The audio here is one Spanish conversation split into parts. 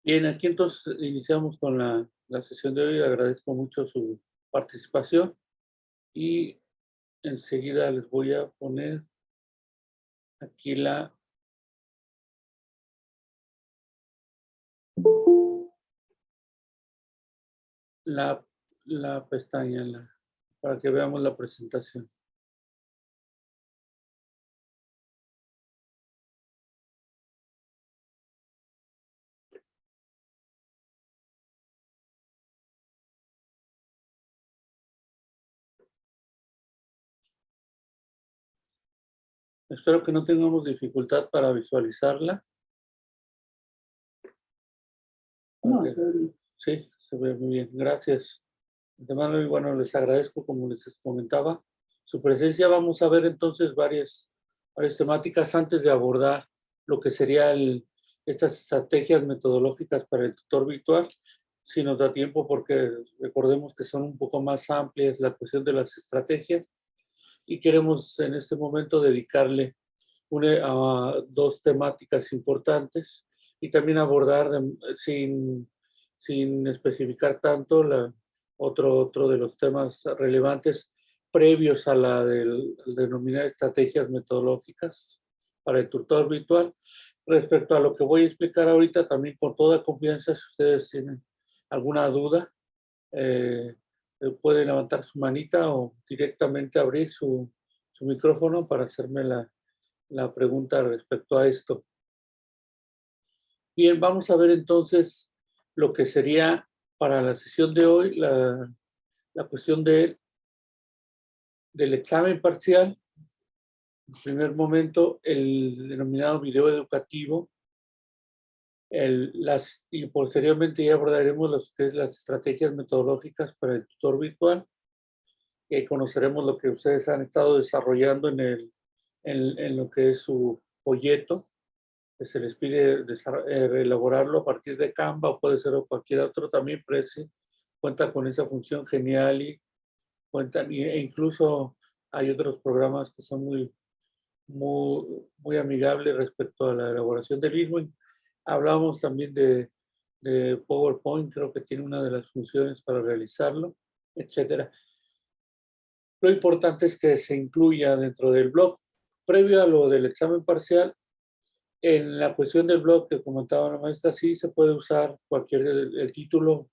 Bien, aquí entonces iniciamos con la sesión de hoy. Agradezco mucho su participación y enseguida les voy a poner aquí la, la pestaña para que veamos la presentación. Espero que no tengamos dificultad para visualizarla. No, Sí, se ve muy bien. Gracias. De antemano, y bueno, les agradezco, como les comentaba, su presencia. Vamos a ver entonces varias temáticas antes de abordar lo que sería estas estrategias metodológicas para el tutor virtual. Si nos da tiempo, porque recordemos que son un poco más amplias la cuestión de las estrategias y queremos en este momento dedicarle a dos temáticas importantes y también abordar sin especificar tanto otro de los temas relevantes previos a la del denominar estrategias metodológicas para el tutor virtual. Respecto a lo que voy a explicar ahorita, también con toda confianza, si ustedes tienen alguna duda, pueden levantar su manita o directamente abrir su micrófono para hacerme la pregunta respecto a esto. Bien, vamos a ver entonces lo que sería para la sesión de hoy la cuestión del examen parcial. En primer momento, el denominado video educativo, y posteriormente ya abordaremos las estrategias metodológicas para el tutor virtual, y conoceremos lo que ustedes han estado desarrollando en lo que es su folleto, que se les pide elaborarlo a partir de Canva o puede ser cualquier otro. También Prezi cuenta con esa función genial y e incluso hay otros programas que son muy amigables respecto a la elaboración del mismo. Hablamos también de PowerPoint, creo que tiene una de las funciones para realizarlo, etcétera. Lo importante es que se incluya dentro del blog. Previo a lo del examen parcial, en la cuestión del blog que comentaba la maestra, sí se puede usar el título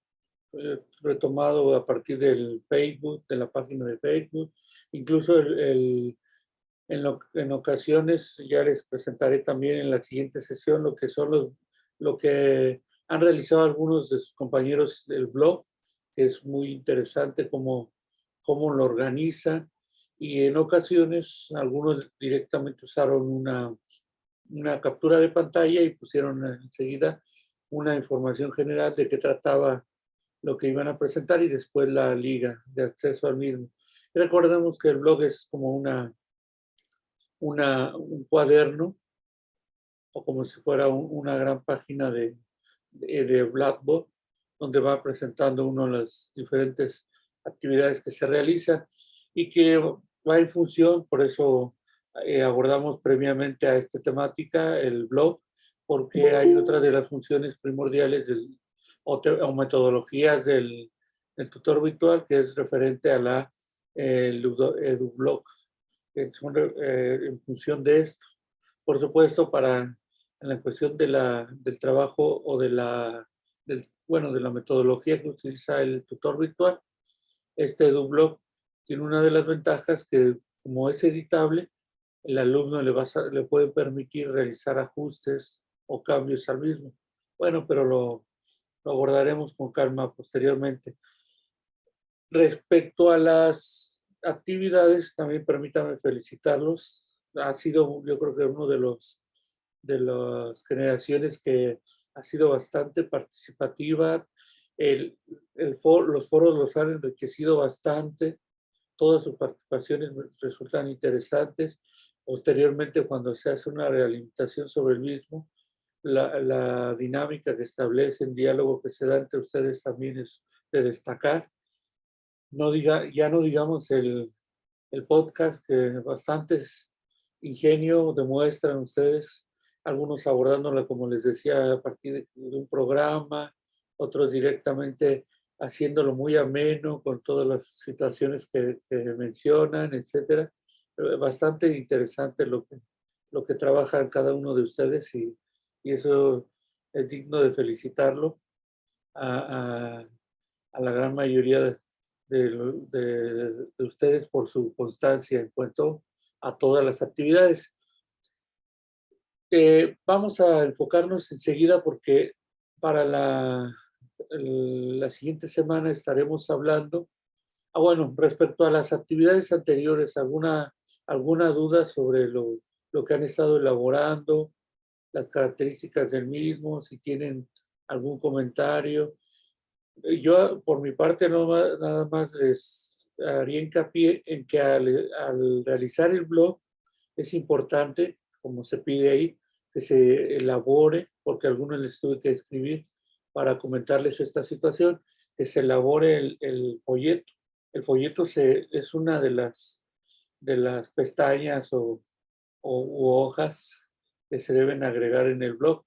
retomado a partir del Facebook, de la página de Facebook. Incluso en ocasiones, ya les presentaré también en la siguiente sesión lo que son lo que han realizado algunos de sus compañeros del blog, que es muy interesante cómo lo organizan. Y en ocasiones, algunos directamente usaron una captura de pantalla y pusieron enseguida una información general de qué trataba lo que iban a presentar y después la liga de acceso al mismo. Y recordemos que el blog es como un cuaderno o como si fuera una gran página de Blackboard, donde va presentando uno las diferentes actividades que se realizan y que va en función. Por eso abordamos previamente a esta temática el blog, porque hay otra de las funciones primordiales o metodologías del tutor virtual, que es referente a la EduBlog, que son en función de esto. Por supuesto, para en la cuestión del trabajo o de la metodología que utiliza el tutor virtual, este EduBlog tiene una de las ventajas que, como es editable, el alumno le puede permitir realizar ajustes o cambios al mismo. Bueno, pero lo abordaremos con calma posteriormente. Respecto a las actividades, también permítanme felicitarlos. Ha sido, yo creo que uno de las generaciones que ha sido bastante participativa. Los foros los han enriquecido bastante. Todas sus participaciones resultan interesantes. Posteriormente, cuando se hace una realimentación sobre el mismo, la dinámica que establece, el diálogo que se da entre ustedes también es de destacar. Ya no digamos el podcast, que bastantes ingenio demuestran ustedes algunos abordándola, como les decía, a partir de un programa, otros directamente haciéndolo muy ameno con todas las situaciones que mencionan, etcétera. Bastante interesante lo que trabaja cada uno de ustedes y eso es digno de felicitarlo a, a la gran mayoría de ustedes por su constancia en cuanto a todas las actividades. Vamos a enfocarnos enseguida porque para la siguiente semana estaremos hablando. Bueno, respecto a las actividades anteriores, ¿alguna duda sobre lo que han estado elaborando, las características del mismo, si tienen algún comentario? Yo, por mi parte, nada más les haría hincapié en que al realizar el blog es importante, como se pide ahí, que se elabore, porque algunos les tuve que escribir para comentarles esta situación, que se elabore el folleto. El folleto es una de las pestañas u hojas que se deben agregar en el blog,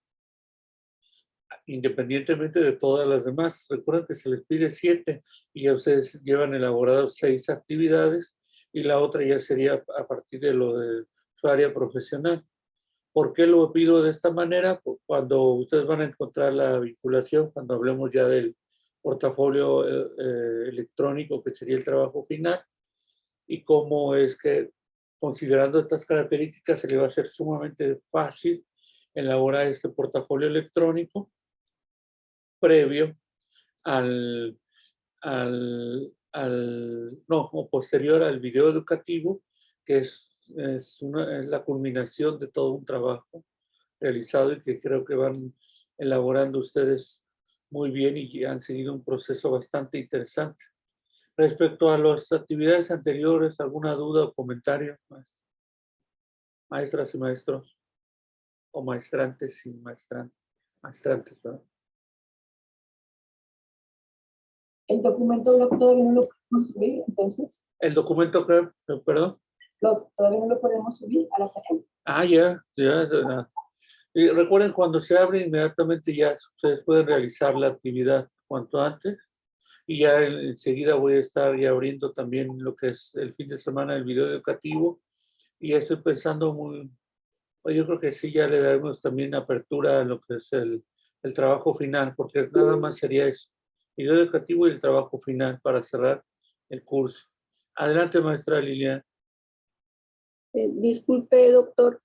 independientemente de todas las demás. Recuerden que se les pide 7 y ya ustedes llevan elaborados 6 actividades y la otra ya sería a partir de lo de su área profesional. ¿Por qué lo pido de esta manera? Cuando ustedes van a encontrar la vinculación, cuando hablemos ya del portafolio electrónico, que sería el trabajo final, y cómo es que, considerando estas características, se le va a hacer sumamente fácil elaborar este portafolio electrónico previo al, no, o posterior al video educativo, que es la culminación de todo un trabajo realizado y que creo que van elaborando ustedes muy bien y han seguido un proceso bastante interesante. Respecto a las actividades anteriores, ¿alguna duda o comentario? Maestras y maestros, o maestrantes y maestrantes, ¿verdad? El documento blog todavía no lo podemos subir, entonces. El documento, perdón. Todavía no lo podemos subir a la página. Ya. Y recuerden, cuando se abre inmediatamente ya ustedes pueden realizar la actividad cuanto antes. Y ya enseguida voy a estar ya abriendo también lo que es el fin de semana del video educativo. Y ya estoy pensando yo creo que sí, ya le daremos también apertura a lo que es el trabajo final, porque nada más sería eso, video educativo y el trabajo final para cerrar el curso. Adelante, maestra Lilian. Disculpe, doctor,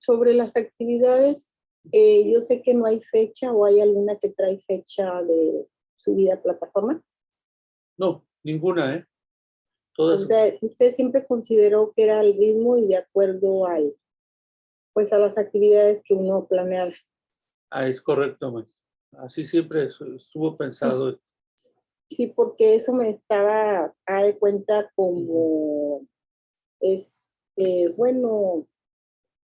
sobre las actividades, yo sé que no hay fecha o hay alguna que trae fecha de subida a plataforma. No, ninguna, ¿eh? Todas. O sea, usted siempre consideró que era el ritmo y de acuerdo pues a las actividades que uno planea. Es correcto, maestra. Así siempre estuvo pensado. Sí, porque eso me estaba a de cuenta como, bueno,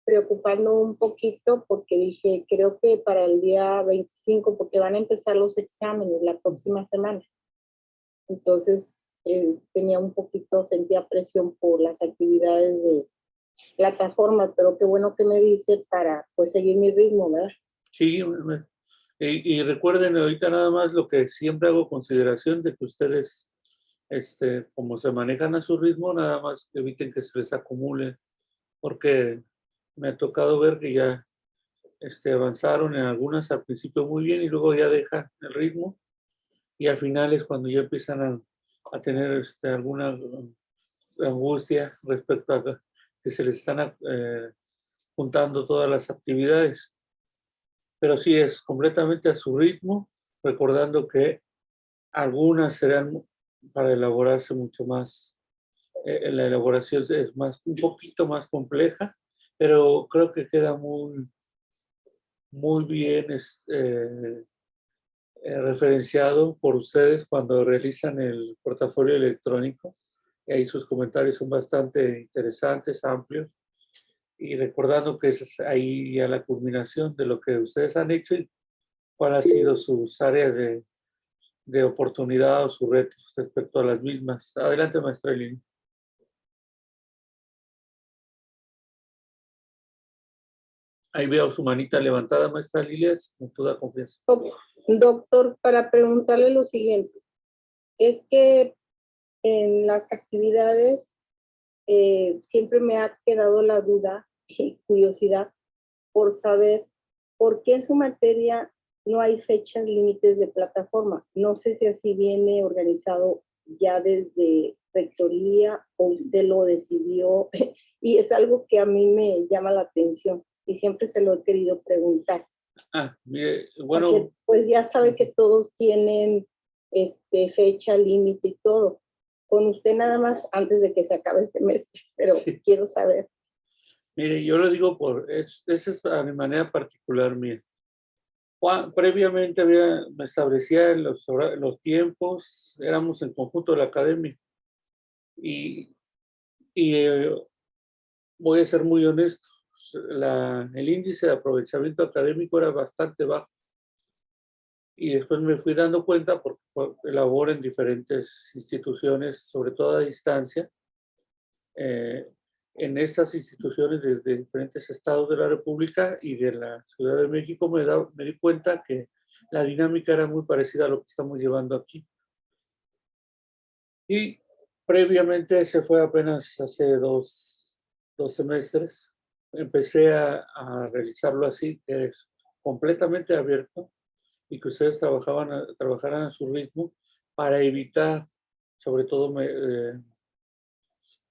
preocupando un poquito porque dije, creo que para el día 25, porque van a empezar los exámenes la próxima semana. Entonces, tenía un poquito, sentía presión por las actividades de plataforma, pero qué bueno que me dice para pues seguir mi ritmo, ¿verdad? Sí, y recuerden ahorita nada más lo que siempre hago consideración de que ustedes, como se manejan a su ritmo, nada más eviten que se les acumule, porque me ha tocado ver que ya avanzaron en algunas al principio muy bien y luego ya dejan el ritmo y al final es cuando ya empiezan a tener alguna angustia respecto a que se les están juntando todas las actividades. Pero sí es completamente a su ritmo, recordando que algunas serán para elaborarse mucho más. La elaboración es un poquito más compleja, pero creo que queda muy bien referenciado por ustedes cuando realizan el portafolio electrónico. Y ahí sus comentarios son bastante interesantes, amplios. Y recordando que es ahí ya la culminación de lo que ustedes han hecho y cuáles han sido sus áreas de oportunidad o sus retos respecto a las mismas. Adelante, maestra Elina. Ahí veo su manita levantada, maestra Lilia, con toda confianza. Doctor, para preguntarle lo siguiente, es que en las actividades siempre me ha quedado la duda y curiosidad por saber por qué en su materia no hay fechas límites de plataforma. No sé si así viene organizado ya desde rectoría o usted lo decidió y es algo que a mí me llama la atención y siempre se lo he querido preguntar. Mire, bueno. Porque, pues ya sabe que todos tienen fecha límite y todo. Con usted nada más antes de que se acabe el semestre, pero sí. Quiero saber. Mire, yo lo digo esa es a mi manera particular mía. Previamente me establecía los tiempos, éramos en conjunto de la academia. Y voy a ser muy honesto, el índice de aprovechamiento académico era bastante bajo. Y después me fui dando cuenta, porque laboro en diferentes instituciones, sobre todo a distancia, en estas instituciones de diferentes estados de la República y de la Ciudad de México, me di cuenta que la dinámica era muy parecida a lo que estamos llevando aquí. Y previamente, se fue apenas hace dos semestres, empecé a realizarlo así, que es completamente abierto y que ustedes trabajaran a su ritmo para evitar, sobre todo,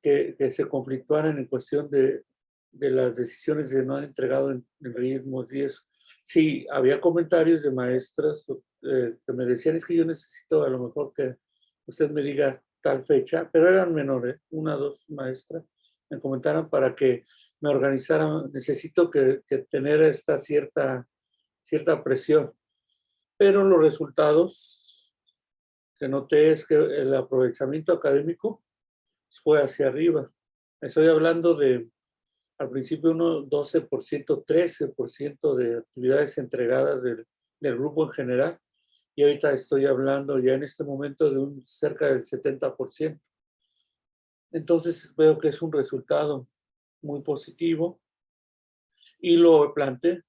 que se conflictuaran en cuestión de las decisiones de no haber entregado en ritmos y eso. Sí, había comentarios de maestras que me decían, es que yo necesito a lo mejor que usted me diga tal fecha, pero eran menores, 1 o 2 maestras, me comentaron para que me organizaran, necesito que tener esta cierta presión. Pero los resultados que noté es que el aprovechamiento académico fue hacia arriba. Estoy hablando de, al principio, 12%, 13% de actividades entregadas del grupo en general, y ahorita estoy hablando ya en este momento de cerca del 70%. Entonces veo que es un resultado muy positivo y lo planteé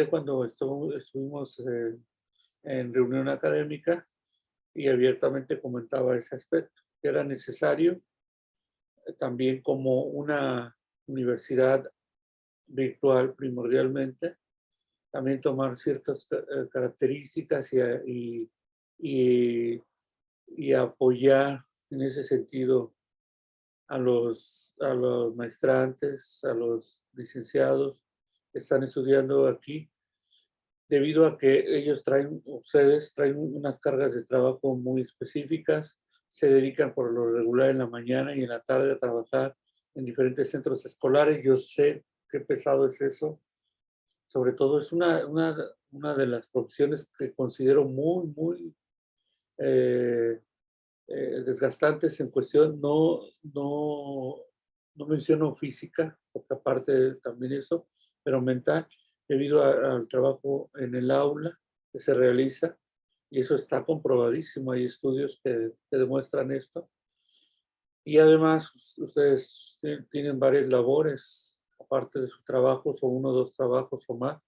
cuando estuvimos en reunión académica y abiertamente comentaba ese aspecto, que era necesario también como una universidad virtual primordialmente, también tomar ciertas características y apoyar en ese sentido a los maestrantes, a los licenciados que están estudiando aquí, debido a que ustedes traen unas cargas de trabajo muy específicas, se dedican por lo regular en la mañana y en la tarde a trabajar en diferentes centros escolares. Yo sé qué pesado es eso. Sobre todo es una de las profesiones que considero muy, muy desgastantes en cuestión, no menciono física, porque aparte también eso, pero mental, debido al trabajo en el aula que se realiza, y eso está comprobadísimo, hay estudios que demuestran esto. Y además ustedes tienen varias labores, aparte de sus trabajos, o 1 o 2 trabajos o más,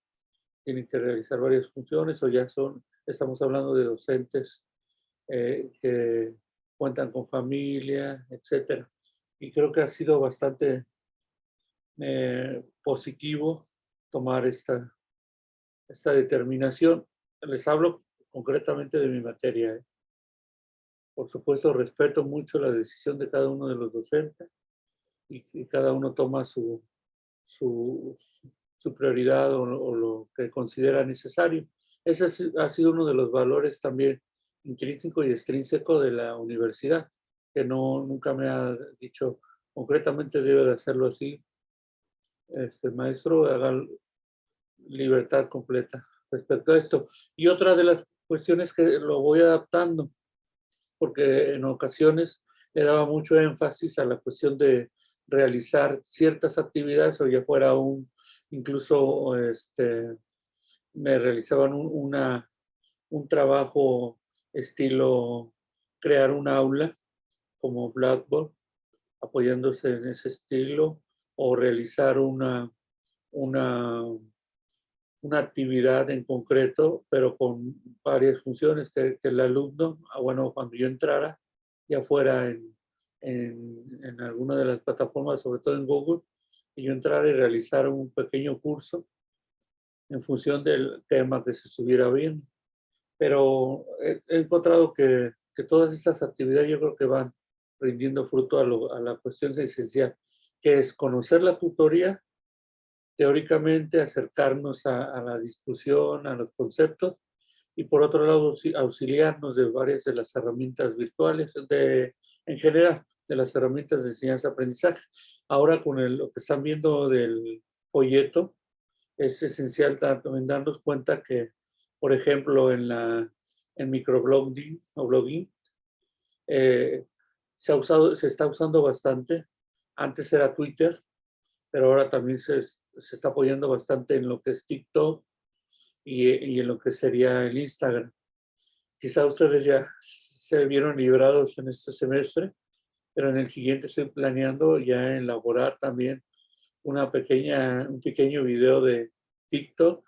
tienen que realizar varias funciones, o estamos hablando de docentes que cuentan con familia, etcétera. Y creo que ha sido bastante positivo tomar esta determinación. Les hablo concretamente de mi materia. Por supuesto, respeto mucho la decisión de cada uno de los docentes y cada uno toma su prioridad o lo que considera necesario. Ese ha sido uno de los valores también intrínseco y extrínseco de la universidad, que nunca me ha dicho concretamente debe de hacerlo así. Maestro, haga libertad completa respecto a esto. Y otra de las cuestiones que lo voy adaptando, porque en ocasiones le daba mucho énfasis a la cuestión de realizar ciertas actividades, o ya fuera incluso me realizaban un trabajo estilo crear un aula como Blackboard, apoyándose en ese estilo, o realizar un una actividad en concreto, pero con varias funciones que el alumno, bueno, cuando yo entrara, ya fuera en alguna de las plataformas, sobre todo en Google, y yo entrara y realizara un pequeño curso en función del tema que se estuviera viendo. Pero he encontrado que todas estas actividades yo creo que van rindiendo fruto a la cuestión esencial, que es conocer la tutoría, teóricamente acercarnos a la discusión, a los conceptos, y por otro lado auxiliarnos de varias de las herramientas virtuales, en general, de las herramientas de enseñanza-aprendizaje. Ahora con lo que están viendo del folleto, es esencial también darnos cuenta que, por ejemplo, en microblogging o blogging, se está usando bastante. Antes era Twitter, pero ahora también se está apoyando bastante en lo que es TikTok y en lo que sería el Instagram. Quizá ustedes ya se vieron librados en este semestre, pero en el siguiente estoy planeando ya elaborar también un pequeño video de TikTok,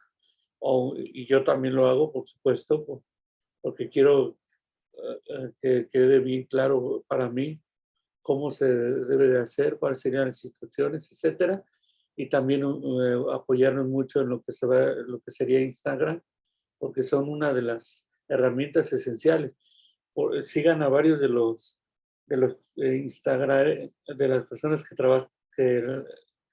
y yo también lo hago, por supuesto, porque quiero que quede bien claro para mí cómo se debe de hacer, cuáles serían las instrucciones, etcétera. Y también apoyarnos mucho en lo que sería Instagram, porque son una de las herramientas esenciales. Sigan a varios de los Instagram, de las personas que trabajan, que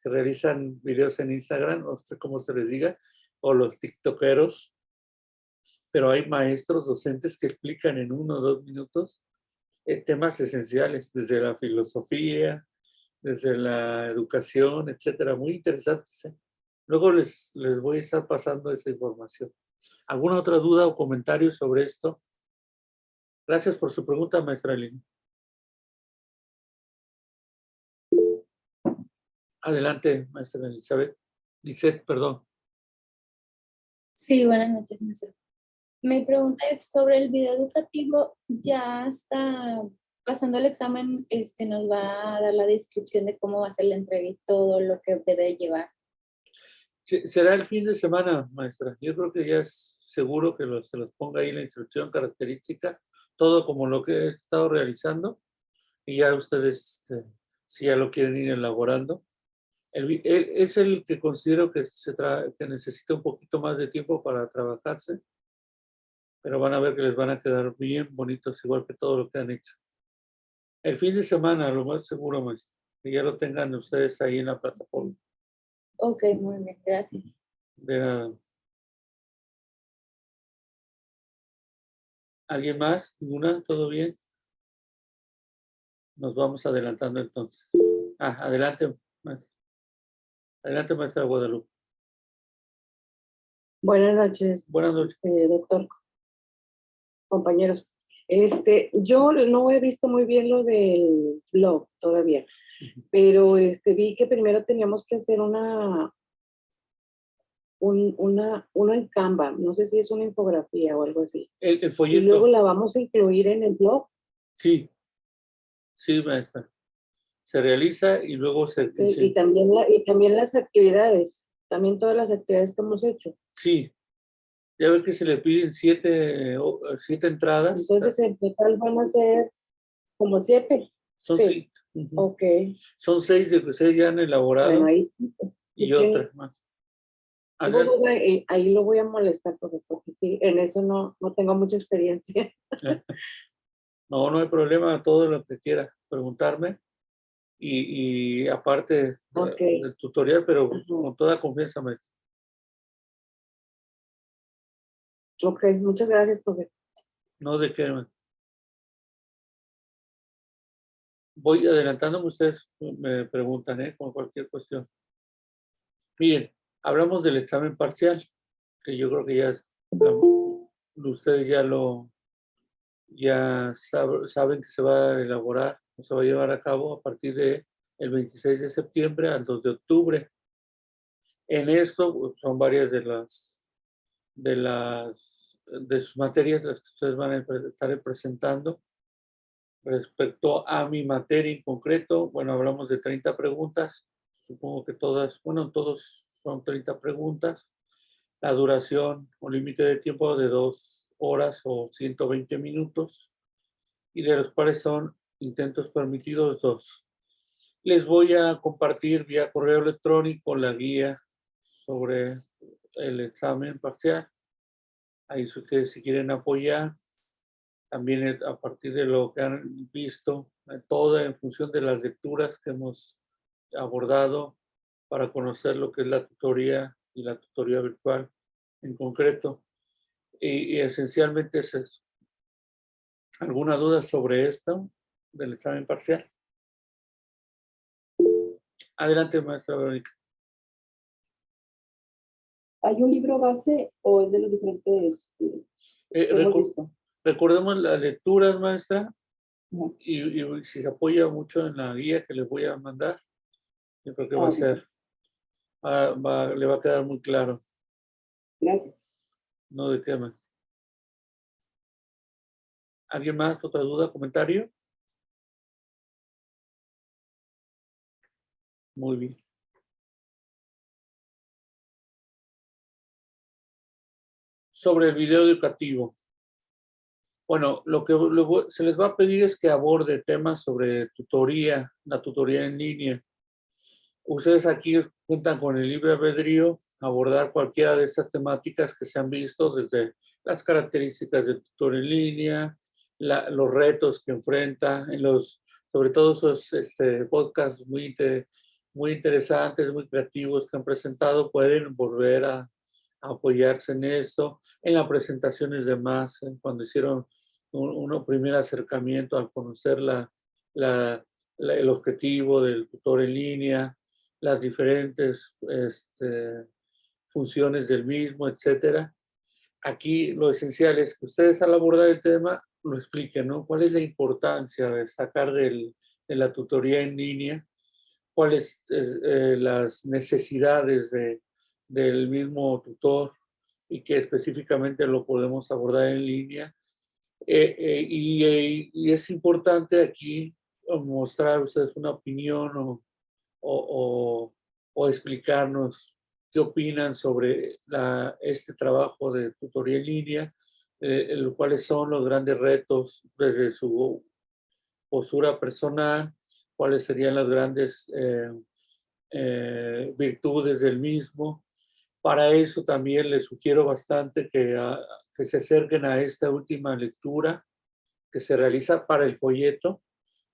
realizan videos en Instagram, no sé cómo se les diga, o los tiktokeros, pero hay maestros, docentes que explican en 1 o 2 minutos temas esenciales, desde la filosofía, desde la educación, etcétera, muy interesantes. Luego les voy a estar pasando esa información. ¿Alguna otra duda o comentario sobre esto? Gracias por su pregunta, maestra Lina. Adelante, maestra Elizabeth. Lisette, perdón. Sí, buenas noches, maestro. Mi pregunta es sobre el video educativo. Ya está pasando el examen, nos va a dar la descripción de cómo va a ser la entrega y todo lo que debe llevar. Será el fin de semana, maestra. Yo creo que ya es seguro que se los ponga ahí la instrucción característica, todo como lo que he estado realizando, y ya ustedes, si ya lo quieren ir elaborando. Es el que considero que necesita un poquito más de tiempo para trabajarse, pero van a ver que les van a quedar bien bonitos, igual que todo lo que han hecho. El fin de semana, lo más seguro, maestro, que ya lo tengan ustedes ahí en la plataforma. Ok, muy bien, gracias. De nada. ¿Alguien más? ¿Ninguna? ¿Todo bien? Nos vamos adelantando entonces. Adelante, maestra. Adelante, maestra Guadalupe. Buenas noches, Buenas noches. doctor, compañeros. Yo no he visto muy bien lo del blog todavía, pero vi que primero teníamos que hacer uno en Canva, no sé si es una infografía o algo así. El Y folleto. luego la vamos a incluir en el blog. Sí, maestra. Se realiza y luego Y también las actividades, también todas las actividades que hemos hecho. Sí, ya ve que se le piden 7 entradas. Entonces, en total van a ser como 7. Son Sí. Ujú. Ok. Son 6 de que ustedes ya han elaborado. Bueno, ahí sí, y otras más. Ahí lo voy a molestar porque sí, en eso no tengo mucha experiencia. No hay problema, todo lo que quiera preguntarme. Y aparte del tutorial, pero con toda confianza, maestro. Ok, muchas gracias, profe. No de qué. Voy adelantándome, ustedes me preguntan, con cualquier cuestión. Miren, hablamos del examen parcial, que yo creo que ustedes ya saben que se va a elaborar, se va a llevar a cabo a partir del 26 de septiembre al 2 de octubre. En esto son varias de sus materias las que ustedes van a estar presentando. Respecto a mi materia en concreto, bueno, hablamos de 30 preguntas. Supongo que todas, todos son 30 preguntas. La duración o límite de tiempo de 2 horas o 120 minutos, y de los cuales son intentos permitidos 2. Les voy a compartir vía correo electrónico la guía sobre el examen parcial. Ahí si ustedes si quieren apoyar, también a partir de lo que han visto, todo en función de las lecturas que hemos abordado para conocer lo que es la tutoría y la tutoría virtual en concreto. Y esencialmente es eso. ¿Alguna duda sobre esto del examen parcial? Adelante, maestra Verónica. ¿Hay un libro base o es de los diferentes que hemos visto? Recordemos las lecturas, maestra, Ujú. y si se apoya mucho en la guía que les voy a mandar, yo creo que va a ser, le va a quedar muy claro. Gracias. No de qué más. ¿Alguien más? ¿Otra duda? ¿Comentario? Muy bien. Sobre el video educativo. Bueno, lo que se les va a pedir es que aborde temas sobre tutoría, la tutoría en línea. Ustedes aquí cuentan con el libre albedrío, abordar cualquiera de estas temáticas que se han visto, desde las características del tutor en línea, los retos que enfrenta, sobre todo esos podcasts muy interesantes, muy creativos que han presentado, pueden volver a apoyarse en esto, en las presentaciones de más, cuando hicieron un primer acercamiento al conocer el objetivo del tutor en línea, las diferentes funciones del mismo, etcétera. Aquí lo esencial es que ustedes al abordar el tema lo expliquen, ¿no? ¿Cuál es la importancia de sacar de la tutoría en línea? ¿Cuáles las necesidades del mismo tutor y que específicamente lo podemos abordar en línea? Y es importante aquí mostrar a ustedes una opinión o explicarnos qué opinan sobre este trabajo de tutoría en línea, cuáles son los grandes retos desde su postura personal, cuáles serían las grandes virtudes del mismo. Para eso también les sugiero bastante que se acerquen a esta última lectura que se realiza para el folleto,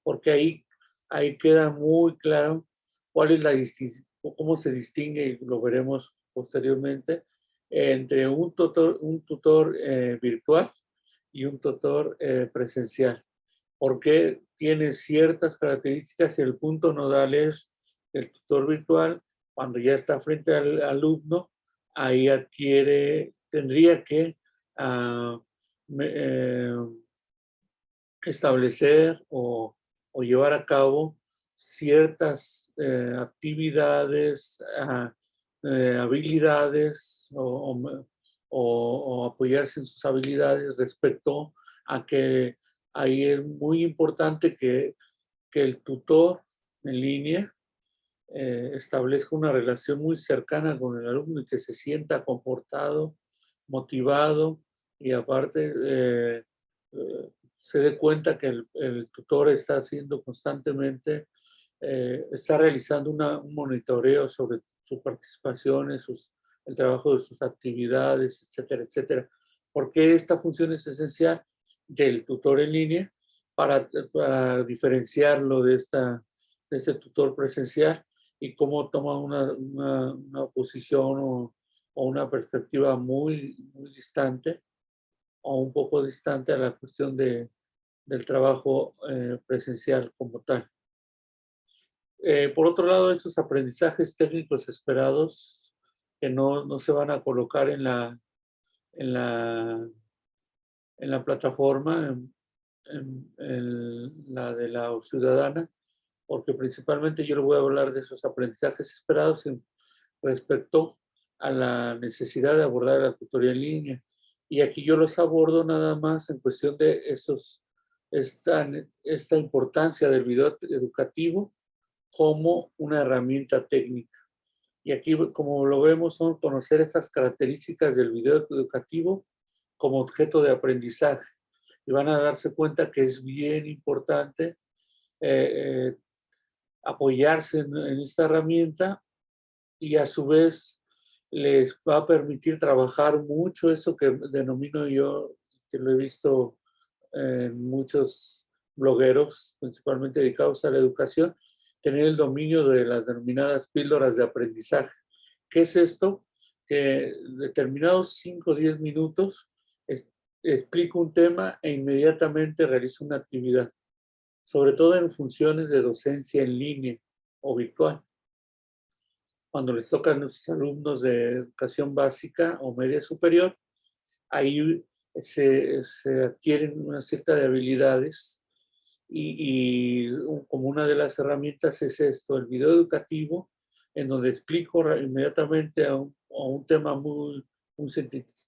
porque ahí queda muy claro cuál es la distinción, cómo se distingue, y lo veremos posteriormente, entre un tutor virtual y un tutor presencial. Porque tiene ciertas características y el punto nodal es el tutor virtual, cuando ya está frente al alumno, ahí tendría que establecer o llevar a cabo ciertas actividades, habilidades o apoyarse en sus habilidades respecto a que ahí es muy importante que el tutor en línea establezca una relación muy cercana con el alumno y que se sienta comportado, motivado y aparte se dé cuenta que el tutor está haciendo constantemente, está realizando un monitoreo sobre sus participaciones, el trabajo de sus actividades, etcétera, etcétera. Porque esta función es esencial del tutor en línea para diferenciarlo de este tutor presencial y cómo toma una posición o una perspectiva muy distante o un poco distante a la cuestión del trabajo presencial como tal. Por otro lado, estos aprendizajes técnicos esperados que no se van a colocar en la plataforma, en la de la ciudadana, porque principalmente yo le voy a hablar de esos aprendizajes esperados respecto a la necesidad de abordar la tutoría en línea. Y aquí yo los abordo nada más en cuestión de esta importancia del video educativo como una herramienta técnica. Y aquí, como lo vemos, son conocer estas características del video educativo como objeto de aprendizaje. Y van a darse cuenta que es bien importante apoyarse en esta herramienta, y a su vez les va a permitir trabajar mucho eso que denomino yo, que lo he visto en muchos blogueros, principalmente dedicados a la educación, tener el dominio de las denominadas píldoras de aprendizaje. ¿Qué es esto? Que determinados 5 o 10 minutos explico un tema e inmediatamente realizo una actividad, sobre todo en funciones de docencia en línea o virtual. Cuando les tocan a nuestros alumnos de educación básica o media superior, ahí se adquieren una cierta de habilidades y como una de las herramientas es esto, el video educativo, en donde explico inmediatamente a un tema muy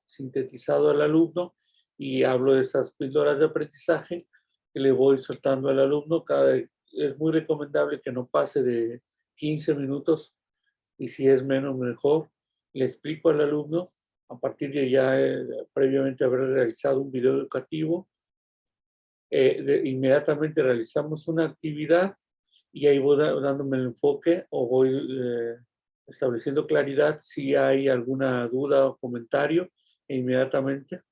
sintetizado al alumno y hablo de esas píldoras de aprendizaje que le voy soltando al alumno. Es muy recomendable que no pase de 15 minutos, y si es menos, mejor. Le explico al alumno a partir de ya previamente haber realizado un video educativo. Inmediatamente realizamos una actividad y ahí voy dándome el enfoque o voy estableciendo claridad si hay alguna duda o comentario, e inmediatamente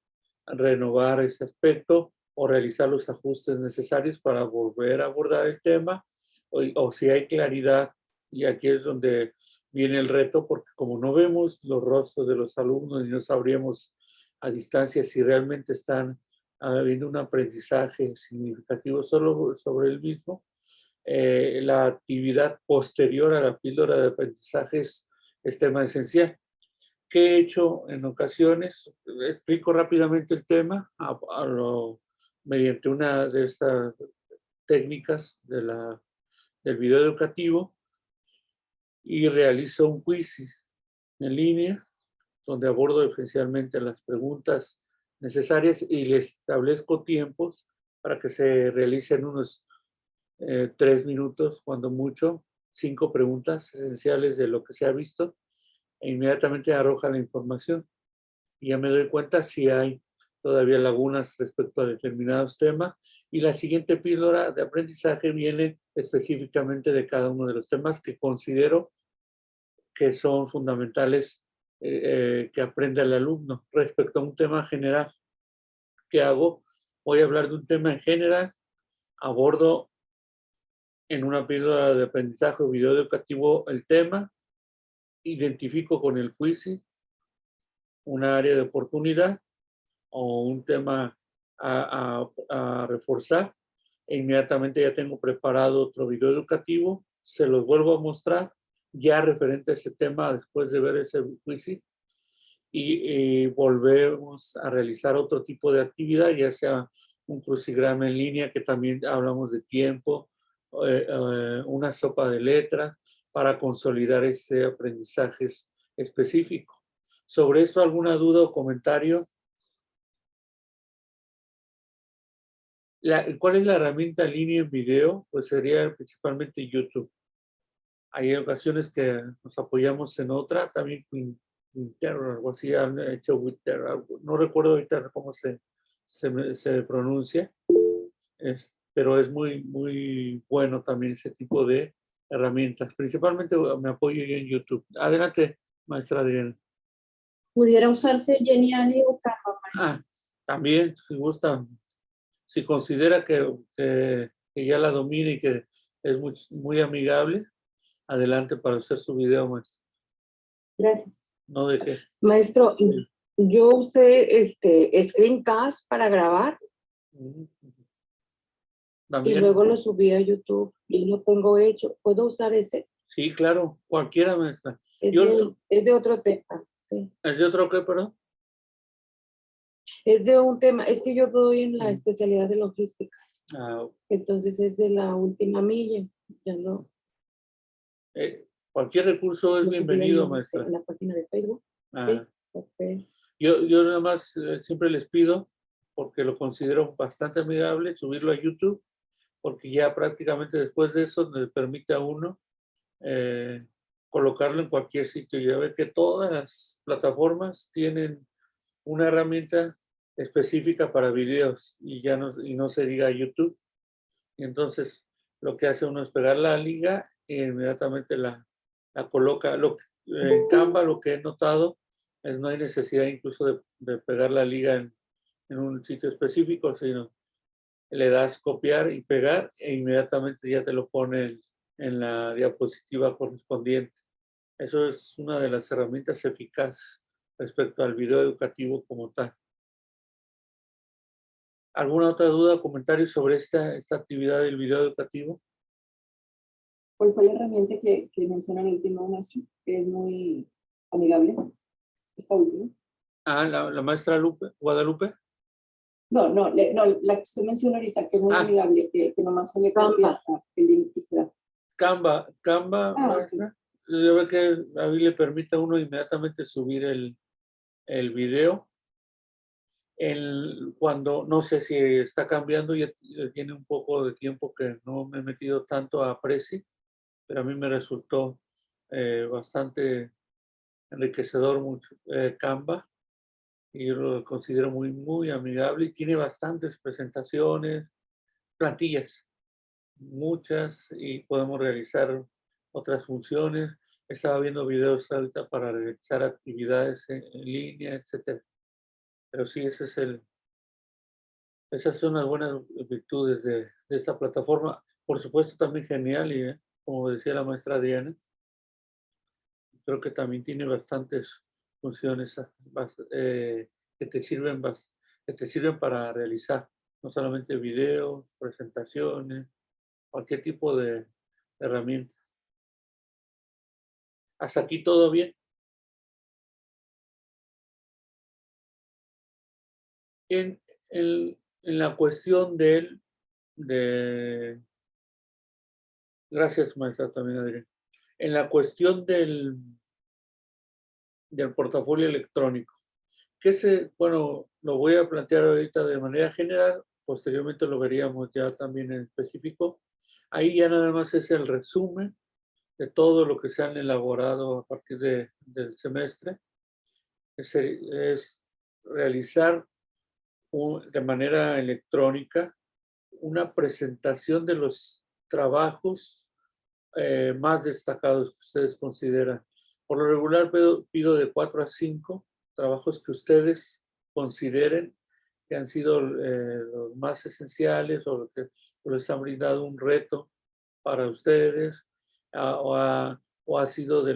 renovar ese aspecto o realizar los ajustes necesarios para volver a abordar el tema, o si hay claridad. Y aquí es donde viene el reto, porque como no vemos los rostros de los alumnos y no sabríamos a distancia si realmente están habiendo un aprendizaje significativo solo sobre el mismo, la actividad posterior a la píldora de aprendizaje es tema esencial. ¿Qué he hecho en ocasiones? Explico rápidamente el tema mediante una de estas técnicas del video educativo, y realizo un quiz en línea donde abordo esencialmente las preguntas necesarias y les establezco tiempos para que se realicen unos 3 minutos, cuando mucho, 5 preguntas esenciales de lo que se ha visto, e inmediatamente arroja la información. Y ya me doy cuenta si hay todavía lagunas respecto a determinados temas, y la siguiente píldora de aprendizaje viene específicamente de cada uno de los temas que considero que son fundamentales que aprenda el alumno. Respecto a un tema general, ¿qué hago? Voy a hablar de un tema en general, abordo en una píldora de aprendizaje o video educativo el tema, identifico con el quiz una área de oportunidad o un tema a reforzar, e inmediatamente ya tengo preparado otro video educativo, se los vuelvo a mostrar ya referente a ese tema después de ver ese quiz, y volvemos a realizar otro tipo de actividad, ya sea un crucigrama en línea, que también hablamos de tiempo, una sopa de letras, para consolidar ese aprendizaje específico. ¿Sobre esto alguna duda o comentario? ¿Cuál es la herramienta en línea en video? Pues sería principalmente YouTube. Hay ocasiones que nos apoyamos en otra, también Winter o algo así, han hecho Winter, no recuerdo ahorita cómo se pronuncia, pero es muy, muy bueno también ese tipo de herramientas. Principalmente me apoyo yo en YouTube. Adelante, maestra Adriana. ¿Pudiera usarse Geniali o Canva? También, si gusta, si considera que ya la domina y que es muy, muy amigable, adelante para hacer su video, maestro. Gracias. No deje. Maestro, yo usé Screencast para grabar También. y luego lo subí a YouTube y lo tengo hecho. ¿Puedo usar ese? Sí, claro, cualquiera, maestra. Es de otro tema. Sí. ¿Es de otro qué, perdón? Es de un tema, es que yo doy en la especialidad de logística. Entonces es de la última milla. Ya no. Cualquier recurso es bienvenido, maestra. En la página de Facebook. Sí. Okay. Yo nada más siempre les pido, porque lo considero bastante amigable, subirlo a YouTube, porque ya prácticamente después de eso le permite a uno colocarlo en cualquier sitio. Ya ve que todas las plataformas tienen una herramienta específica para videos y ya no se diga YouTube. Y entonces lo que hace uno es pegar la liga e inmediatamente la coloca. En Canva lo que he notado es no hay necesidad incluso de pegar la liga en un sitio específico, sino le das copiar y pegar e inmediatamente ya te lo pone en la diapositiva correspondiente. Eso es una de las herramientas eficaces respecto al video educativo como tal. ¿Alguna otra duda o comentario sobre esta actividad del video educativo? ¿Cuál fue la herramienta que menciona el último maestro? Que es muy amigable. Esta última. Ah, la maestra Guadalupe. No, la que usted menciona ahorita, que es muy amigable, que nomás se le cambia el link y se da. Canva, maestra. Okay. Yo veo que ahí le permite a uno inmediatamente subir el video. Cuando, no sé si está cambiando, ya tiene un poco de tiempo que no me he metido tanto a Prezi, pero a mí me resultó bastante enriquecedor mucho Canva, y yo lo considero muy, muy amigable y tiene bastantes presentaciones, plantillas, muchas, y podemos realizar otras funciones. Estaba viendo videos ahorita para realizar actividades en línea, etcétera. Pero sí, esas son las buenas virtudes de esta plataforma. Por supuesto, también genial, y como decía la maestra Diana, creo que también tiene bastantes funciones que te sirven para realizar, no solamente videos, presentaciones, cualquier tipo de herramienta. ¿Hasta aquí todo bien? En, en la cuestión gracias maestra también Adrián, en la cuestión del portafolio electrónico, bueno, lo voy a plantear ahorita de manera general, posteriormente lo veríamos ya también en específico. Ahí ya nada más es el resumen de todo lo que se han elaborado a partir del semestre. Es realizar de manera electrónica una presentación de los trabajos más destacados que ustedes consideran. Por lo regular pido de 4 a 5 trabajos que ustedes consideren que han sido los más esenciales o que les han brindado un reto para ustedes, o ha sido de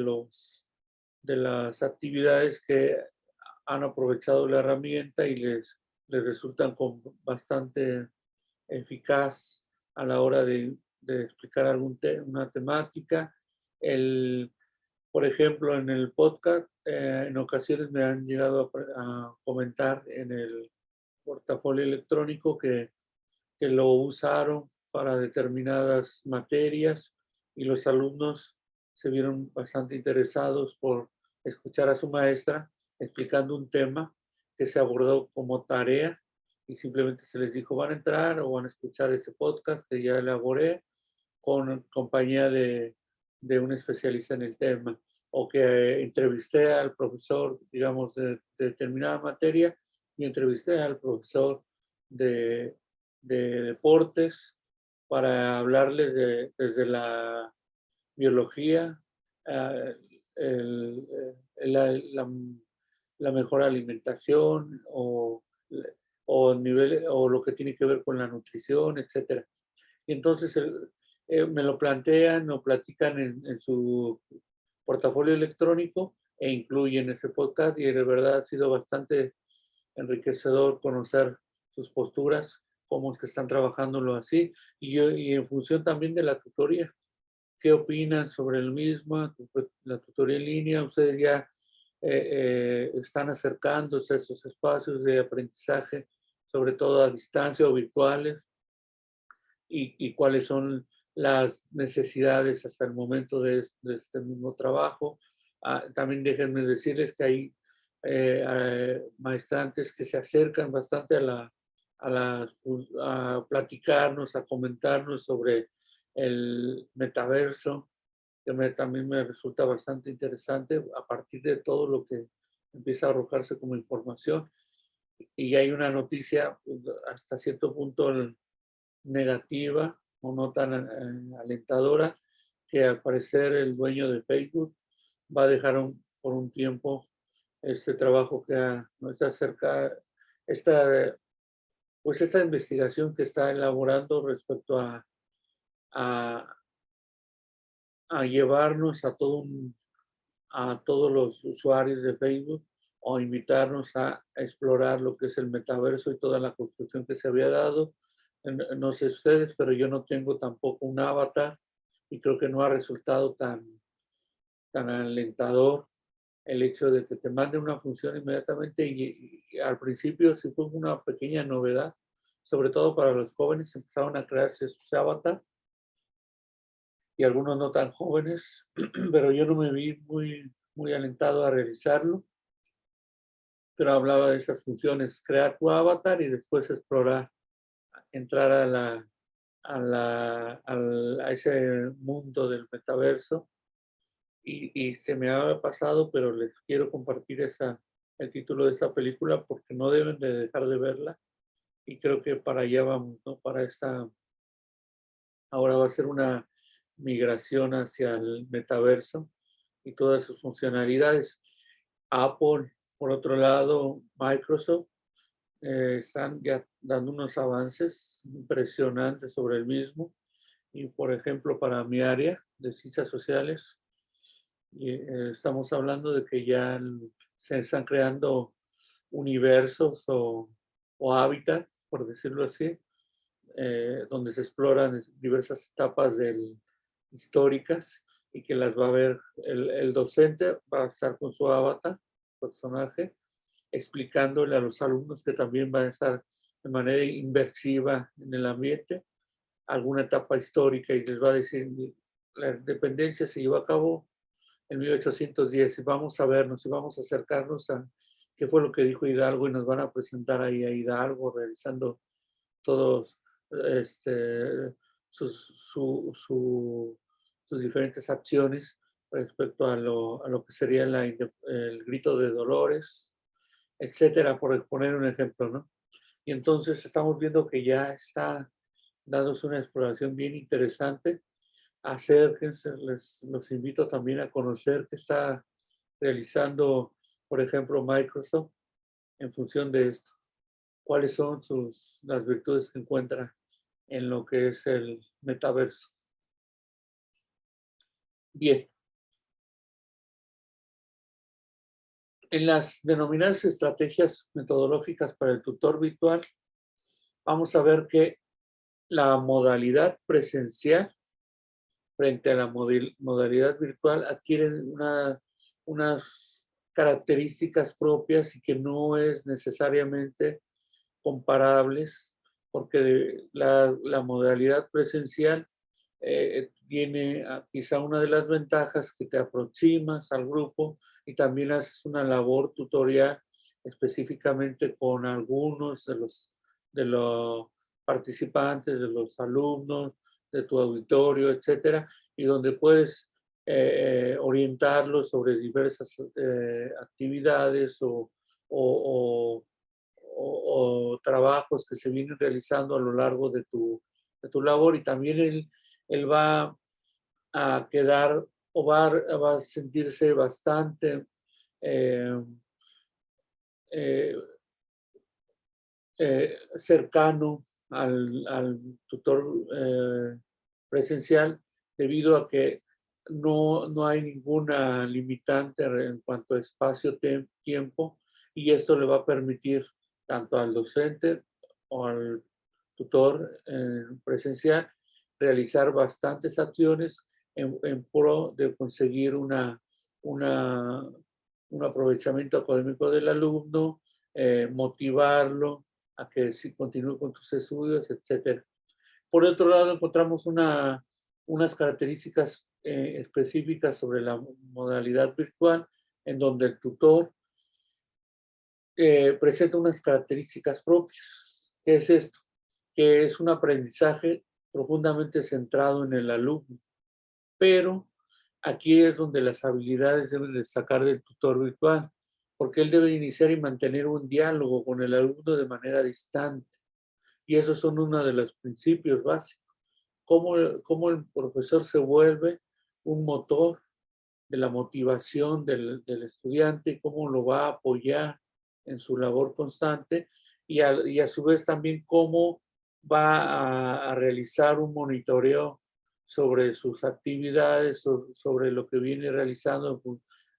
las actividades que han aprovechado la herramienta y les resultan bastante eficaz a la hora de explicar una temática. Por ejemplo, en el podcast, en ocasiones me han llegado a comentar en el portafolio electrónico que lo usaron para determinadas materias y los alumnos se vieron bastante interesados por escuchar a su maestra explicando un tema que se abordó como tarea, y simplemente se les dijo van a entrar o van a escuchar este podcast que ya elaboré con compañía de un especialista en el tema, o que entrevisté al profesor, digamos, de determinada materia, y entrevisté al profesor de deportes para hablarles desde la biología, el, la, la mejor alimentación o lo que tiene que ver con la nutrición, etcétera. Y entonces me lo plantean o platican en su portafolio electrónico e incluyen ese podcast, y de verdad ha sido bastante enriquecedor conocer sus posturas, cómo es que están trabajándolo así, y en función también de la tutoría. ¿Qué opinan sobre el mismo? La tutoría en línea, ustedes ya están acercándose a esos espacios de aprendizaje, sobre todo a distancia o virtuales, y cuáles son las necesidades hasta el momento de este mismo trabajo. También déjenme decirles que hay maestrantes que se acercan bastante a platicarnos, a comentarnos sobre el metaverso, también me resulta bastante interesante a partir de todo lo que empieza a arrojarse como información. Y hay una noticia hasta cierto punto negativa o no tan alentadora, que al parecer el dueño de Facebook va a dejar por un tiempo este trabajo que no está cerca, esta investigación que está elaborando respecto a llevarnos a todos los usuarios de Facebook o invitarnos a explorar lo que es el metaverso y toda la construcción que se había dado. No sé ustedes, pero yo no tengo tampoco un avatar y creo que no ha resultado tan alentador el hecho de que te mande una función inmediatamente y al principio sí fue una pequeña novedad, sobre todo para los jóvenes, empezaron a crearse sus avatar y algunos no tan jóvenes, pero yo no me vi muy alentado a realizarlo, pero hablaba de esas funciones, crear tu avatar y después explorar, entrar a ese mundo del metaverso. Y se me ha pasado, pero les quiero compartir el título de esta película porque no deben de dejar de verla. Y creo que para allá vamos, ¿no? Ahora va a ser una migración hacia el metaverso y todas sus funcionalidades. Apple, por otro lado, Microsoft, están ya dando unos avances impresionantes sobre el mismo. Y, por ejemplo, para mi área de ciencias sociales, estamos hablando de que ya se están creando universos o hábitats, por decirlo así, donde se exploran diversas etapas históricas y que las va a ver el docente, va a estar con su avatar, personaje, explicándole a los alumnos que también van a estar de manera inmersiva en el ambiente, alguna etapa histórica y les va a decir, la independencia se llevó a cabo en 1810 y vamos a vernos y vamos a acercarnos a qué fue lo que dijo Hidalgo y nos van a presentar ahí a Hidalgo realizando todos sus diferentes acciones respecto a lo que sería el grito de Dolores, etcétera, por exponer un ejemplo, ¿no? Y entonces estamos viendo que ya está dándose una exploración bien interesante. Acérquense, los invito también a conocer qué está realizando, por ejemplo, Microsoft en función de esto. ¿Cuáles son las virtudes que encuentra en lo que es el metaverso? Bien. En las denominadas estrategias metodológicas para el tutor virtual, vamos a ver que la modalidad presencial frente a la modalidad virtual adquieren unas características propias y que no es necesariamente comparables, porque la modalidad presencial tiene quizá una de las ventajas que te aproximas al grupo y también haces una labor tutorial específicamente con algunos de los participantes, de los alumnos, de tu auditorio, etcétera, y donde puedes orientarlos sobre diversas actividades o trabajos que se vienen realizando a lo largo de tu labor, y también él va a quedar o va a sentirse bastante cercano al tutor presencial, debido a que no hay ninguna limitante en cuanto a espacio-tiempo, y esto le va a permitir tanto al docente o al tutor presencial realizar bastantes acciones en pro de conseguir un aprovechamiento académico del alumno, motivarlo a que sí continúe con tus estudios, etc. Por otro lado, encontramos unas características específicas sobre la modalidad virtual, en donde el tutor presenta unas características propias. ¿Qué es esto? Que es un aprendizaje profundamente centrado en el alumno, pero aquí es donde las habilidades deben destacar del tutor virtual, porque él debe iniciar y mantener un diálogo con el alumno de manera distante. Y esos son uno de los principios básicos. Cómo el profesor se vuelve un motor de la motivación del estudiante y cómo lo va a apoyar en su labor constante y a su vez también cómo va a realizar un monitoreo sobre sus actividades, sobre lo que viene realizando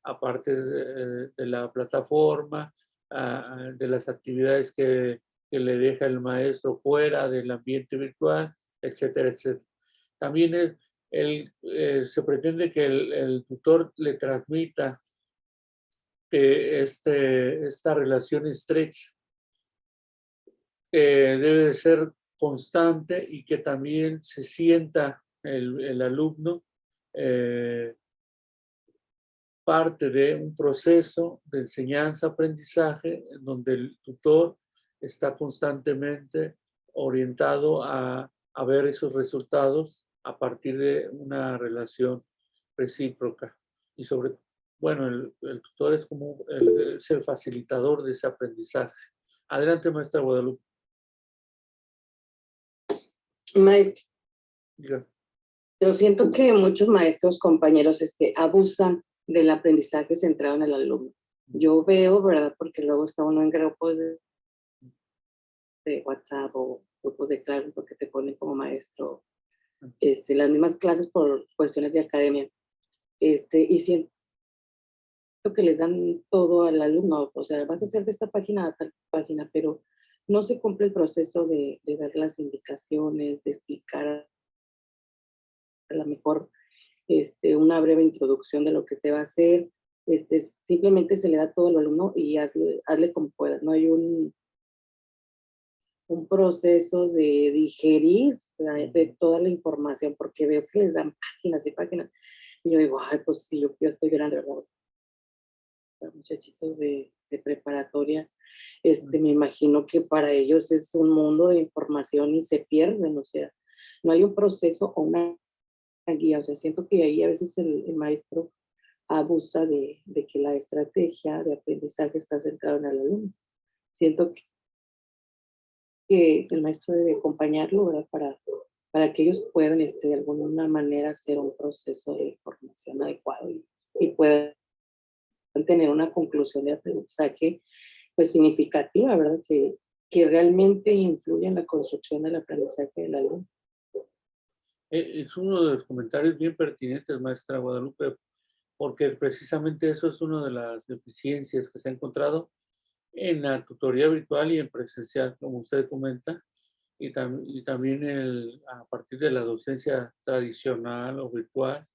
aparte de la plataforma, de las actividades que le deja el maestro fuera del ambiente virtual, etcétera, etcétera. También se pretende que el tutor le transmita esta relación estrecha debe de ser constante y que también se sienta el alumno parte de un proceso de enseñanza-aprendizaje en donde el tutor está constantemente orientado a ver esos resultados a partir de una relación recíproca. Y bueno, el tutor es como es el facilitador de ese aprendizaje. Adelante, maestra Guadalupe. Maestro, Diga. pero siento que muchos maestros, compañeros, abusan del aprendizaje centrado en el alumno. Yo veo, ¿verdad? Porque luego está uno en grupos de WhatsApp o grupos de clases porque te ponen como maestro las mismas clases por cuestiones de academia. Y siento que les dan todo al alumno, o sea, vas a hacer de esta página a tal página, pero no se cumple el proceso de dar las indicaciones, de explicar a lo mejor una breve introducción de lo que se va a hacer. Simplemente se le da todo al alumno y hazle como puedas. No hay un proceso de digerir de toda la información, porque veo que les dan páginas y páginas. Y yo digo, ay, pues sí, yo estoy grande, ¿verdad? Muchachitos de preparatoria, me imagino que para ellos es un mundo de información y se pierden, o sea, no hay un proceso o una guía, o sea, siento que ahí a veces el maestro abusa de que la estrategia de aprendizaje está centrada en el alumno. Siento que el maestro debe acompañarlo, ¿verdad? Para que ellos puedan de alguna manera hacer un proceso de formación adecuado y puedan tener una conclusión de aprendizaje pues significativa, ¿verdad? Que realmente influye en la construcción del aprendizaje del alumno. Es uno de los comentarios bien pertinentes, maestra Guadalupe, porque precisamente eso es una de las deficiencias que se ha encontrado en la tutoría virtual y en presencial, como usted comenta, y también a partir de la docencia tradicional o virtual,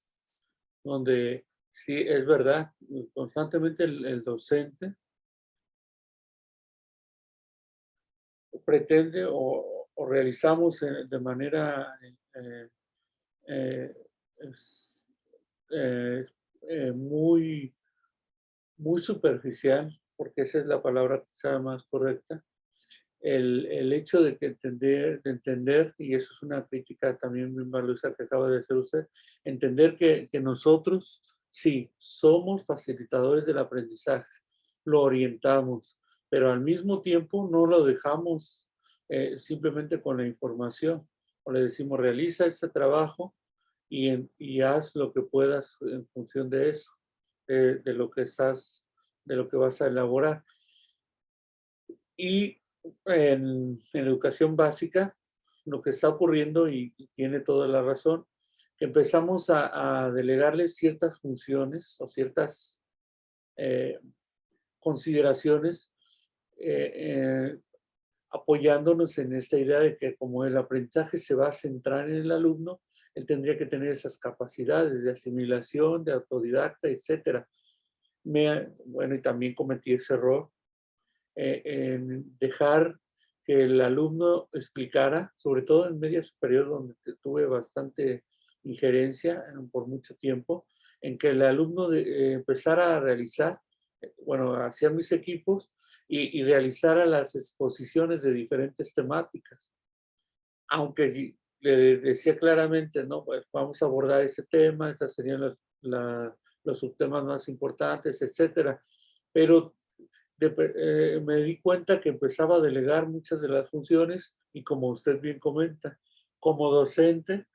donde sí, es verdad, constantemente el docente pretende o realizamos de manera es, eh, muy, muy superficial, porque esa es la palabra quizá más correcta, el hecho de entender, y eso es una crítica también muy valiosa que acaba de hacer usted, entender que nosotros sí somos facilitadores del aprendizaje, lo orientamos, pero al mismo tiempo no lo dejamos simplemente con la información, o le decimos realiza este trabajo y haz lo que puedas en función de eso, de lo que vas a elaborar. Y en educación básica, lo que está ocurriendo, y tiene toda la razón, que empezamos a delegarle ciertas funciones o ciertas consideraciones apoyándonos en esta idea de que como el aprendizaje se va a centrar en el alumno, él tendría que tener esas capacidades de asimilación, de autodidacta, etc. Bueno, y también cometí ese error en dejar que el alumno explicara, sobre todo en media superior, donde tuve bastante injerencia por mucho tiempo, en que el alumno empezara a realizar, bueno, hacía mis equipos y realizara las exposiciones de diferentes temáticas. Aunque le decía claramente, no, pues vamos a abordar ese tema, estas serían las los subtemas más importantes, etcétera. Pero me di cuenta que empezaba a delegar muchas de las funciones y, como usted bien comenta, como docente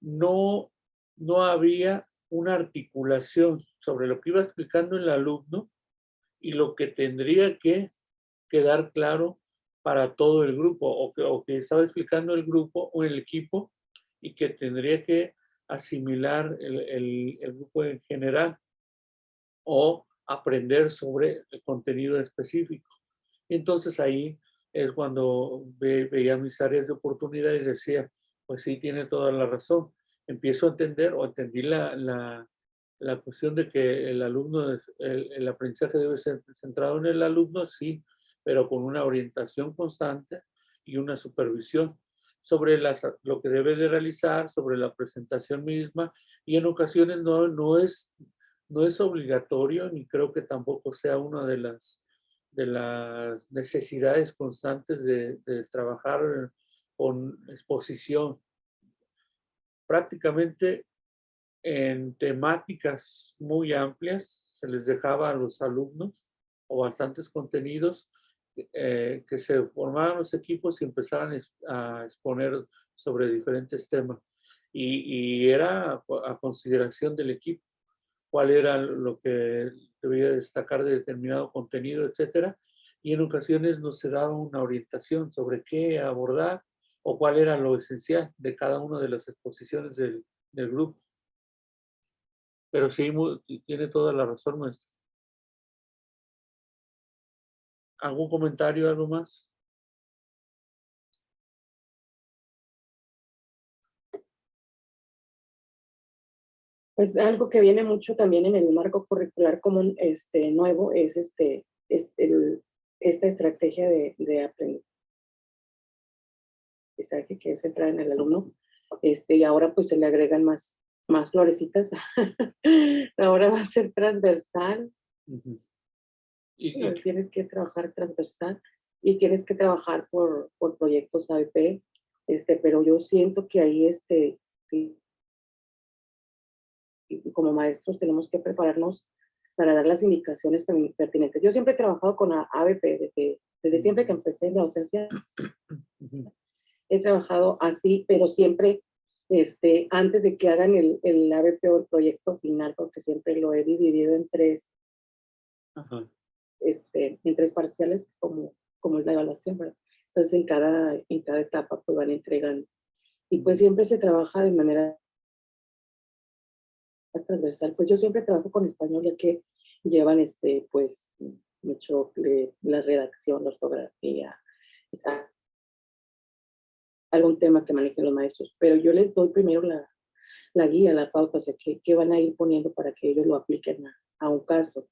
no había una articulación sobre lo que iba explicando el alumno y lo que tendría que quedar claro para todo el grupo, o que estaba explicando el grupo o el equipo y que tendría que asimilar el grupo en general o aprender sobre el contenido específico. Y entonces ahí es cuando veía mis áreas de oportunidad y decía, pues sí, tiene toda la razón. Empiezo a entender o entendí la cuestión de que el alumno, el aprendizaje debe ser centrado en el alumno, sí, pero con una orientación constante y una supervisión sobre lo que debe de realizar, sobre la presentación misma, y en ocasiones no es obligatorio, ni creo que tampoco sea una de las necesidades constantes de trabajar con exposición. Prácticamente en temáticas muy amplias se les dejaba a los alumnos o bastantes contenidos que se formaran los equipos y empezaran a exponer sobre diferentes temas. Y era a consideración del equipo cuál era lo que debía destacar de determinado contenido, etcétera. Y en ocasiones no se daba una orientación sobre qué abordar o cuál era lo esencial de cada una de las exposiciones del grupo. Pero sí, tiene toda la razón, maestro. ¿Algún comentario, algo más? Pues algo que viene mucho también en el marco curricular común nuevo es esta estrategia de aprendizaje que es centrada en el alumno. Y ahora pues se le agregan más florecitas. Ahora va a ser transversal. Uh-huh. Tienes que trabajar transversal y tienes que trabajar por proyectos ABP, pero yo siento que ahí y como maestros tenemos que prepararnos para dar las indicaciones pertinentes. Yo siempre he trabajado con ABP, desde siempre que empecé en la docencia, he trabajado así, pero siempre antes de que hagan el ABP o el proyecto final, porque siempre lo he dividido en tres, en tres parciales, como es la evaluación, ¿verdad? Entonces en cada etapa pues van entregando. Y pues siempre se trabaja de manera transversal. Pues yo siempre trabajo con español, ya que llevan pues mucho la redacción, la ortografía, algún tema que manejen los maestros, pero yo les doy primero la guía, la pauta, o sea, qué van a ir poniendo para que ellos lo apliquen a un caso.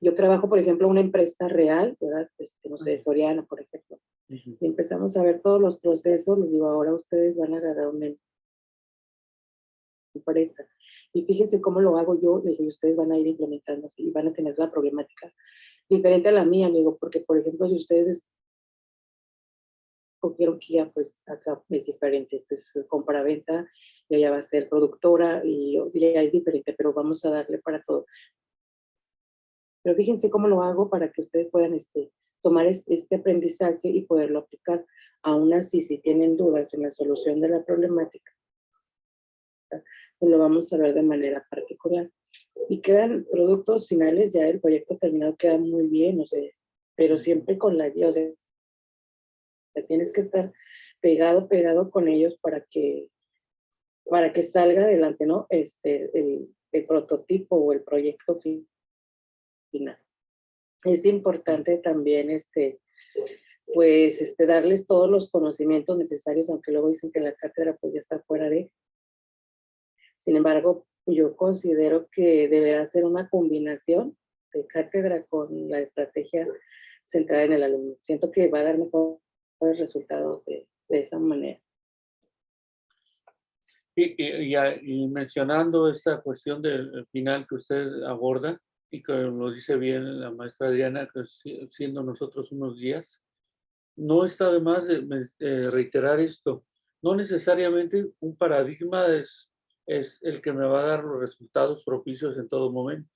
Yo trabajo, por ejemplo, en una empresa real, ¿verdad? No sé, Soriana, por ejemplo. Y empezamos a ver todos los procesos, les digo, ahora ustedes van a agarrar una empresa. Y fíjense cómo lo hago yo, les digo, ustedes van a ir implementando y van a tener la problemática diferente a la mía, amigo, porque, por ejemplo, si ustedes cogieron Kia, pues acá es diferente, esto es compra-venta, y allá va a ser productora, y ya es diferente, pero vamos a darle para todo. Pero fíjense cómo lo hago para que ustedes puedan tomar este aprendizaje y poderlo aplicar. Aún así, si tienen dudas en la solución de la problemática, pues lo vamos a ver de manera particular. Y quedan productos finales, ya el proyecto terminado queda muy bien, o sea, pero siempre con la guía, o sea, tienes que estar pegado con ellos para que salga adelante, ¿no? El prototipo o el proyecto final. Es importante también, pues, darles todos los conocimientos necesarios, aunque luego dicen que la cátedra pues ya está fuera de. Sin embargo, yo considero que deberá ser una combinación de cátedra con la estrategia centrada en el alumno. Siento que va a dar mejores resultados de esa manera. Y mencionando esta cuestión del final que usted aborda, y que lo dice bien la maestra Adriana, que siendo nosotros unos guías, no está de más de reiterar esto. No necesariamente un paradigma es es el que me va a dar los resultados propicios en todo momento.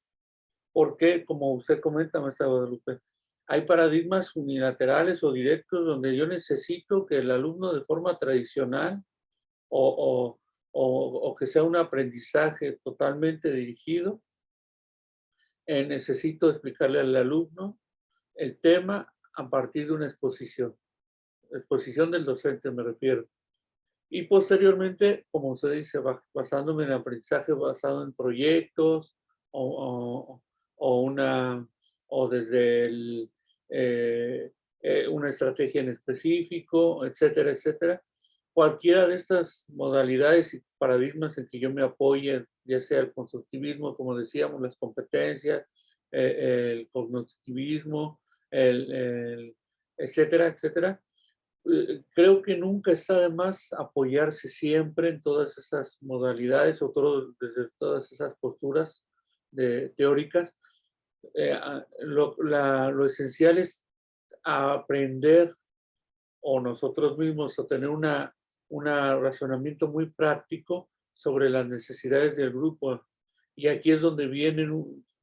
Porque, como usted comenta, maestra Guadalupe, hay paradigmas unilaterales o directos donde yo necesito que el alumno de forma tradicional o que sea un aprendizaje totalmente dirigido, necesito explicarle al alumno el tema a partir de una exposición del docente me refiero. Y posteriormente, como usted dice, basándome en aprendizaje basado en proyectos o desde una estrategia en específico, etcétera, etcétera. Cualquiera de estas modalidades y paradigmas en que yo me apoye, ya sea el constructivismo, como decíamos, las competencias, el cognitivismo, etcétera, etcétera. Creo que nunca está de más apoyarse siempre en todas esas modalidades o desde todas esas posturas teóricas. Lo esencial es aprender o nosotros mismos a tener un razonamiento muy práctico sobre las necesidades del grupo. Y aquí es donde viene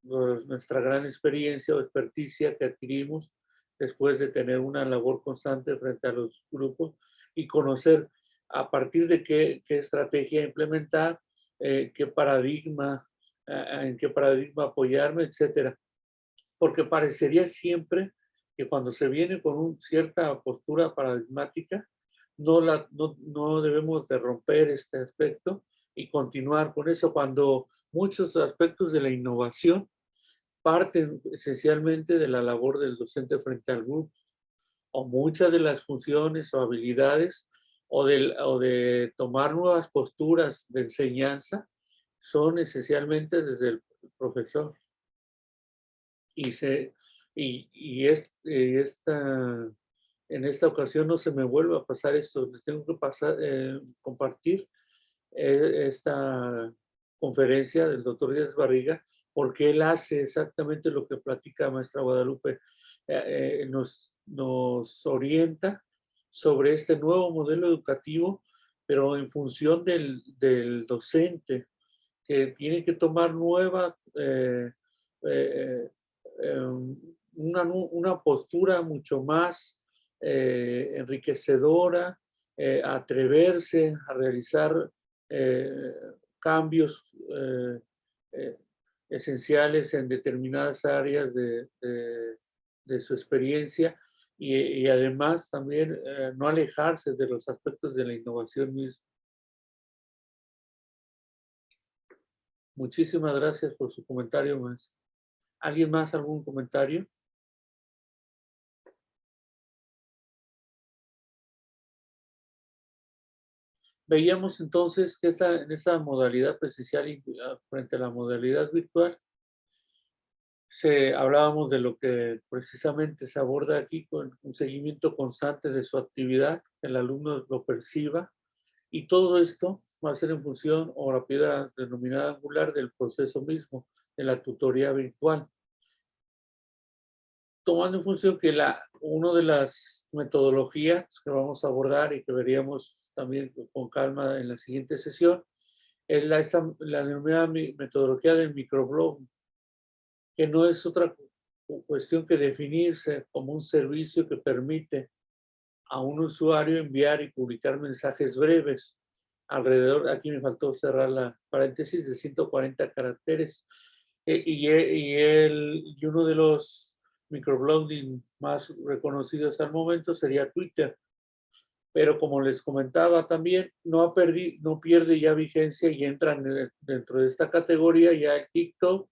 nuestra gran experiencia o experticia que adquirimos después de tener una labor constante frente a los grupos y conocer a partir de qué estrategia implementar, qué paradigma, en qué paradigma apoyarme, etcétera. Porque parecería siempre que cuando se viene con cierta postura paradigmática, no debemos de romper este aspecto y continuar con eso cuando muchos aspectos de la innovación parten esencialmente de la labor del docente frente al grupo, o muchas de las funciones o habilidades o de tomar nuevas posturas de enseñanza son esencialmente desde el profesor. En esta ocasión no se me vuelve a pasar esto. Les tengo que compartir esta conferencia del doctor Díaz Barriga, porque él hace exactamente lo que platica maestra Guadalupe. Nos orienta sobre este nuevo modelo educativo, pero en función del docente, que tiene que tomar una postura mucho más enriquecedora, atreverse a realizar cambios esenciales en determinadas áreas de su experiencia y además también no alejarse de los aspectos de la innovación misma. Muchísimas gracias por su comentario, maestro. ¿Alguien más, algún comentario? Veíamos entonces que en esa modalidad presencial y frente a la modalidad virtual, hablábamos de lo que precisamente se aborda aquí con un seguimiento constante de su actividad, que el alumno lo perciba, y todo esto va a ser en función o la piedra denominada angular del proceso mismo, de la tutoría virtual. Tomando en función que una de las metodologías que vamos a abordar y que veríamos también con calma en la siguiente sesión, es la denominada metodología del microblog, que no es otra cuestión que definirse como un servicio que permite a un usuario enviar y publicar mensajes breves, aquí me faltó cerrar la paréntesis, de 140 caracteres, y uno de los microblogging más reconocidos al momento sería Twitter. Pero como les comentaba también, no pierde ya vigencia y entran dentro de esta categoría ya el TikTok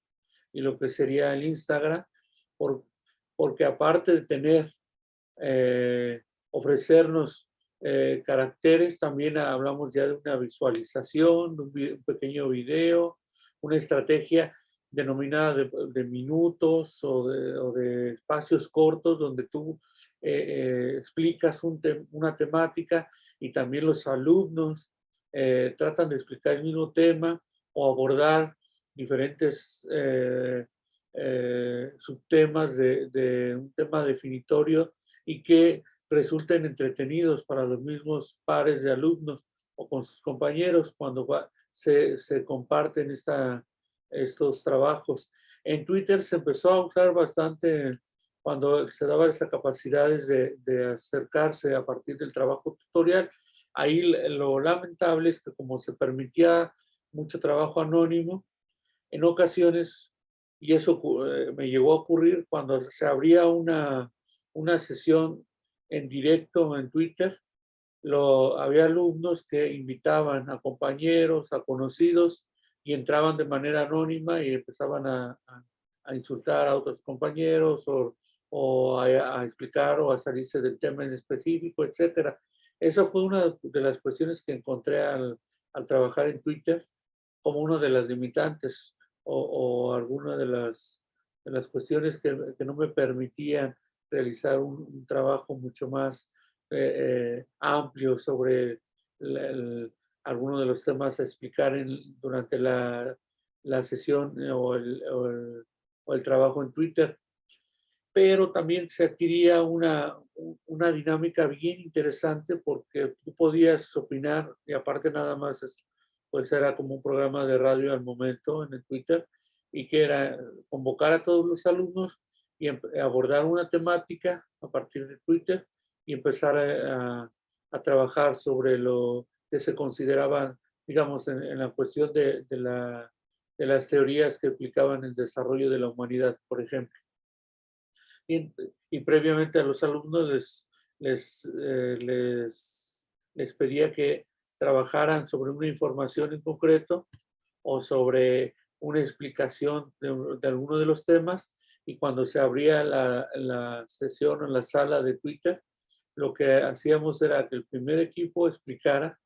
y lo que sería el Instagram, porque aparte de ofrecernos caracteres, también hablamos ya de una visualización, de un pequeño video, una estrategia denominada de minutos o de espacios cortos donde tú explicas una temática y también los alumnos tratan de explicar el mismo tema o abordar diferentes subtemas de un tema definitorio y que resulten entretenidos para los mismos pares de alumnos o con sus compañeros cuando se comparten estos trabajos. En Twitter se empezó a usar bastante cuando se daba esas capacidades de acercarse a partir del trabajo tutorial. Ahí lo lamentable es que como se permitía mucho trabajo anónimo, en ocasiones, y eso me llegó a ocurrir cuando se abría una sesión en directo en Twitter, había alumnos que invitaban a compañeros, a conocidos, y entraban de manera anónima y empezaban a insultar a otros compañeros o a explicar o a salirse del tema en específico, etcétera. Esa fue una de las cuestiones que encontré al trabajar en Twitter como una de las limitantes o alguna de las cuestiones que no me permitían realizar un trabajo mucho más amplio sobre algunos de los temas a explicar durante la sesión o el trabajo en Twitter. Pero también se adquiría una dinámica bien interesante porque tú podías opinar y aparte nada más pues era como un programa de radio al momento en el Twitter y que era convocar a todos los alumnos y abordar una temática a partir de Twitter y empezar a trabajar sobre lo que se consideraba, digamos, en la cuestión de las teorías que explicaban el desarrollo de la humanidad, por ejemplo. Y previamente a los alumnos les pedía que trabajaran sobre una información en concreto o sobre una explicación de alguno de los temas, y cuando se abría la sesión o la sala de Twitter, lo que hacíamos era que el primer equipo explicara,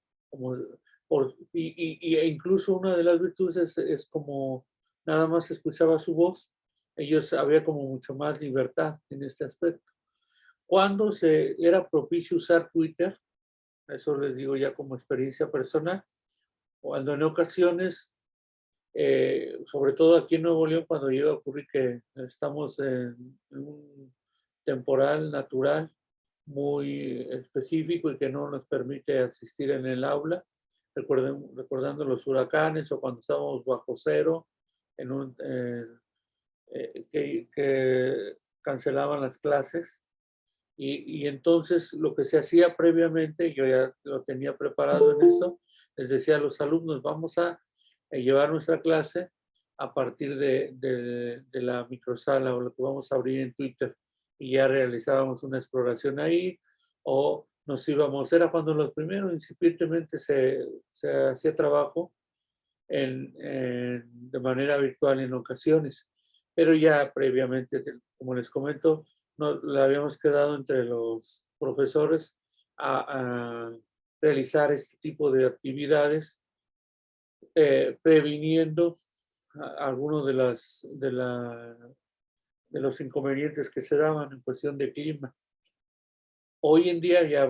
e incluso una de las virtudes es como nada más escuchaba su voz, había como mucho más libertad en este aspecto. Cuando era propicio usar Twitter, eso les digo ya como experiencia personal, cuando en ocasiones, sobre todo aquí en Nuevo León, cuando llega a ocurrir que estamos en un temporal natural muy específico y que no nos permite asistir en el aula, recordando los huracanes o cuando estábamos bajo cero, que cancelaban las clases. Y entonces lo que se hacía previamente, yo ya lo tenía preparado en esto, les decía a los alumnos, vamos a llevar nuestra clase a partir de la microsala o lo que vamos a abrir en Twitter. Y ya realizábamos una exploración ahí o nos íbamos, era cuando los primeros incipientemente se hacía trabajo de manera virtual en ocasiones, pero ya previamente, como les comento, le habíamos quedado entre los profesores a realizar este tipo de actividades, previniendo algunos de los inconvenientes que se daban en cuestión de clima. Hoy en día ya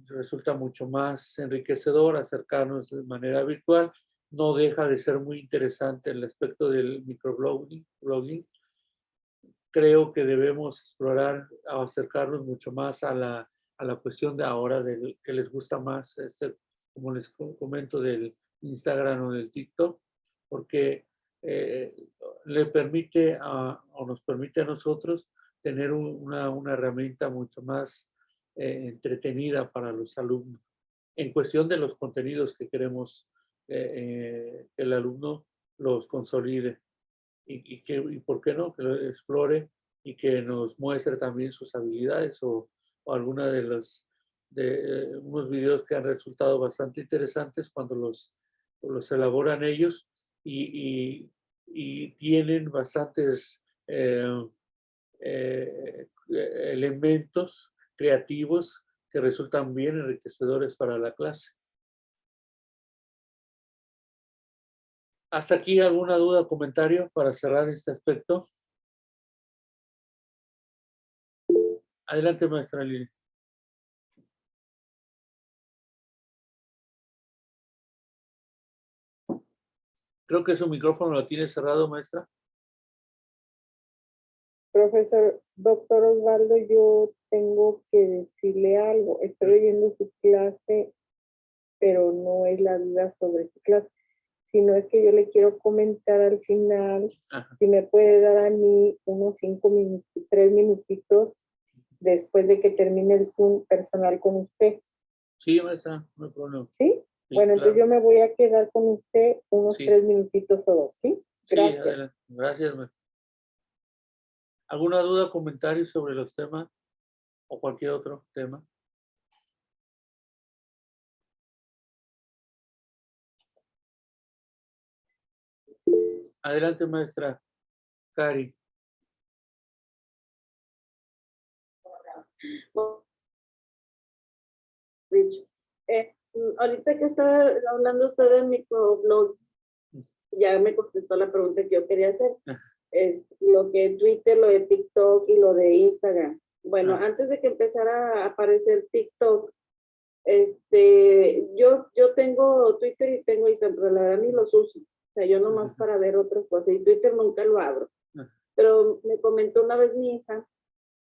resulta mucho más enriquecedor acercarnos de manera virtual. No deja de ser muy interesante el aspecto del microblogging. Creo que debemos explorar, acercarnos mucho más a la cuestión de ahora, que les gusta más, como les comento, del Instagram o del TikTok, porque le permite o nos permite a nosotros tener una herramienta mucho más entretenida para los alumnos en cuestión de los contenidos que queremos que el alumno los consolide y por qué no, que lo explore y que nos muestre también sus habilidades o alguna de unos videos que han resultado bastante interesantes cuando los elaboran ellos y tienen bastantes elementos creativos que resultan bien enriquecedores para la clase. ¿Hasta aquí alguna duda o comentario para cerrar este aspecto? Adelante, maestra Lili. Creo que su micrófono lo tiene cerrado, maestra. Profesor, doctor Osvaldo, yo tengo que decirle algo. Estoy oyendo su clase, pero no es la duda sobre su clase. si no es que yo le quiero comentar al final, Ajá. si me puede dar a mí unos 5 minutos, 3 minutitos después de que termine el Zoom personal con usted. Sí, maestra, no hay problema. ¿Sí? Sí, Bueno, entonces yo claro. me voy a quedar con usted unos Sí. 3 minutitos o 2, ¿sí? Sí, Gracias. adelante. Gracias, maestra. ¿Alguna duda, comentario sobre los temas o cualquier otro tema? Adelante, maestra Cari. Rich. Ahorita que estaba hablando usted del microblog, ya me contestó la pregunta que yo quería hacer. Es lo que Twitter, lo de TikTok y lo de Instagram. Bueno, antes de que empezara a aparecer TikTok, yo tengo Twitter y tengo Instagram, pero la verdad ni los uso. O sea, yo nomás para ver otras cosas y Twitter nunca lo abro. Pero me comentó una vez mi hija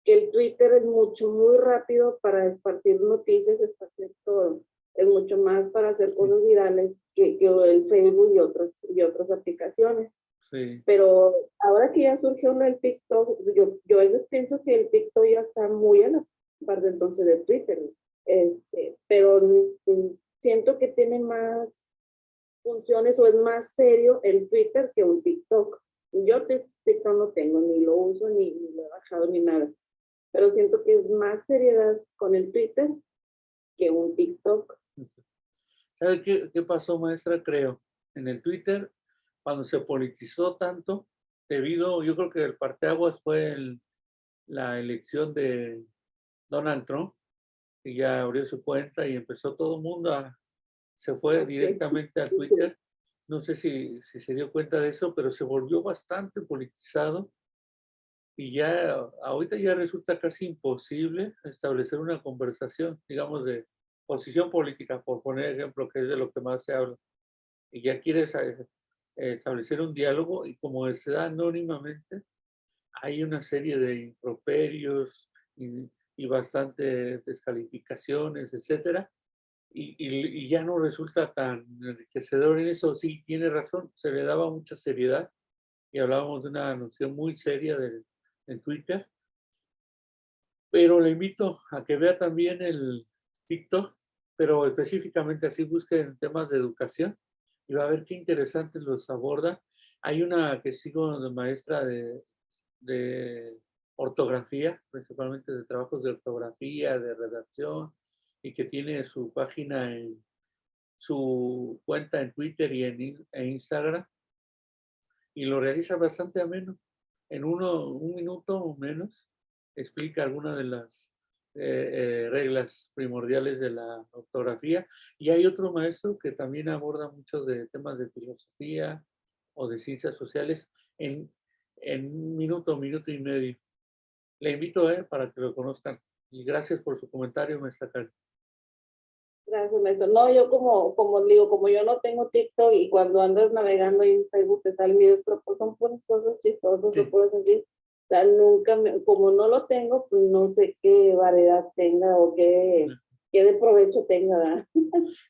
que el Twitter es muy rápido para esparcir noticias, esparcir todo. Es mucho más para hacer cosas virales que el Facebook y otras aplicaciones. Sí. Pero ahora que ya surgió el TikTok, yo a veces pienso que el TikTok ya está muy a la par de entonces de Twitter. Pero siento que tiene más funciones o es más serio el Twitter que un TikTok. Yo TikTok no tengo, ni lo uso, ni lo he bajado, ni nada. Pero siento que es más seriedad con el Twitter que un TikTok. ¿Sabe qué pasó, maestra? Creo, en el Twitter, cuando se politizó tanto, yo creo que el parteaguas fue la elección de Donald Trump, que ya abrió su cuenta y empezó todo el mundo se fue directamente a Twitter. No sé si se dio cuenta de eso, pero se volvió bastante politizado y ya ahorita ya resulta casi imposible establecer una conversación, digamos, de posición política, por poner ejemplo, que es de lo que más se habla. Y ya quieres establecer un diálogo y como se da anónimamente, hay una serie de improperios y bastante descalificaciones, etcétera, y ya no resulta tan enriquecedor en eso. Sí, tiene razón, se le daba mucha seriedad y hablábamos de una noción muy seria en Twitter, pero le invito a que vea también el TikTok, pero específicamente así busque en temas de educación y va a ver qué interesantes los aborda. Hay una que sigo de maestra de ortografía, principalmente de trabajos de ortografía, de redacción, y que tiene su página su cuenta en Twitter y en Instagram, y lo realiza bastante ameno. En un minuto o menos explica algunas de las reglas primordiales de la ortografía. Y hay otro maestro que también aborda muchos de temas de filosofía o de ciencias sociales en un minuto y medio. Le invito para que lo conozcan. Y gracias por su comentario, maestra Karen. Gracias, maestro. No, yo como digo, como yo no tengo TikTok y cuando andas navegando en Facebook te salen videos, pero pues son puras cosas chistosas o cosas así. O sea, como no lo tengo, pues no sé qué variedad tenga o qué de provecho tenga, ¿verdad?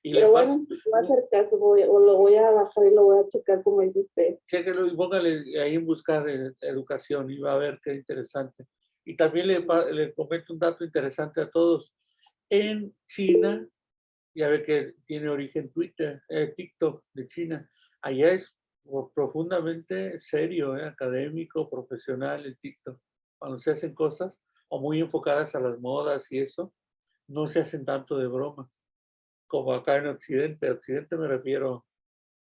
Pero bueno, va a hacer caso, o lo voy a bajar y lo voy a checar como dice usted. Chéquelo y póngale ahí en buscar educación y va a ver qué interesante. Y también le comento un dato interesante a todos. En China, ya ve que tiene origen TikTok de China. Allá es profundamente serio, académico, profesional el TikTok. Cuando se hacen cosas o muy enfocadas a las modas y eso, no se hacen tanto de bromas como acá en Occidente. Occidente me refiero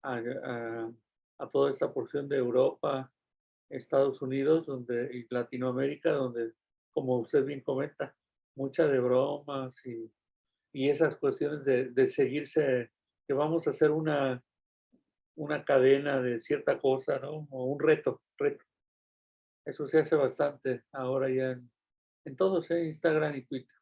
a toda esta porción de Europa, Estados Unidos y Latinoamérica, donde, como usted bien comenta, mucha de bromas y esas cuestiones de seguirse, que vamos a hacer una cadena de cierta cosa, ¿no? O un reto. Eso se hace bastante ahora ya en todos, Instagram y Twitter.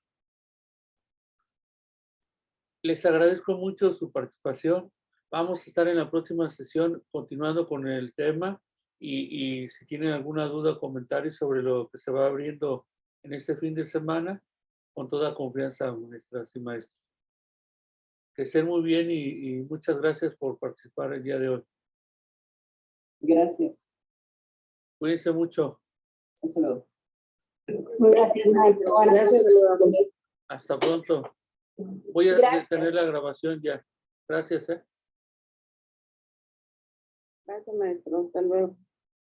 Les agradezco mucho su participación. Vamos a estar en la próxima sesión continuando con el tema y si tienen alguna duda o comentario sobre lo que se va abriendo en este fin de semana, con toda confianza, maestras y maestros. Que estén muy bien y muchas gracias por participar el día de hoy. Gracias. Cuídense mucho. Hasta luego. Gracias, maestro. Gracias. Hasta pronto. Voy a Gracias. detener la grabación ya. Gracias, ¿eh? Gracias, maestro. Hasta luego.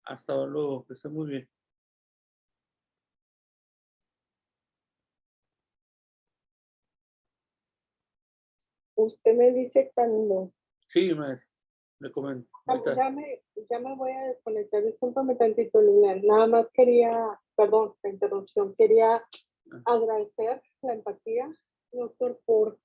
Hasta luego. Que esté muy bien. Usted me dice cuando. Sí, maestro. Le comento. Ahorita. Ya me voy a desconectar. Discúlpame tantito, Lilian. Nada más quería, perdón, la interrupción. Quería agradecer la empatía, doctor, por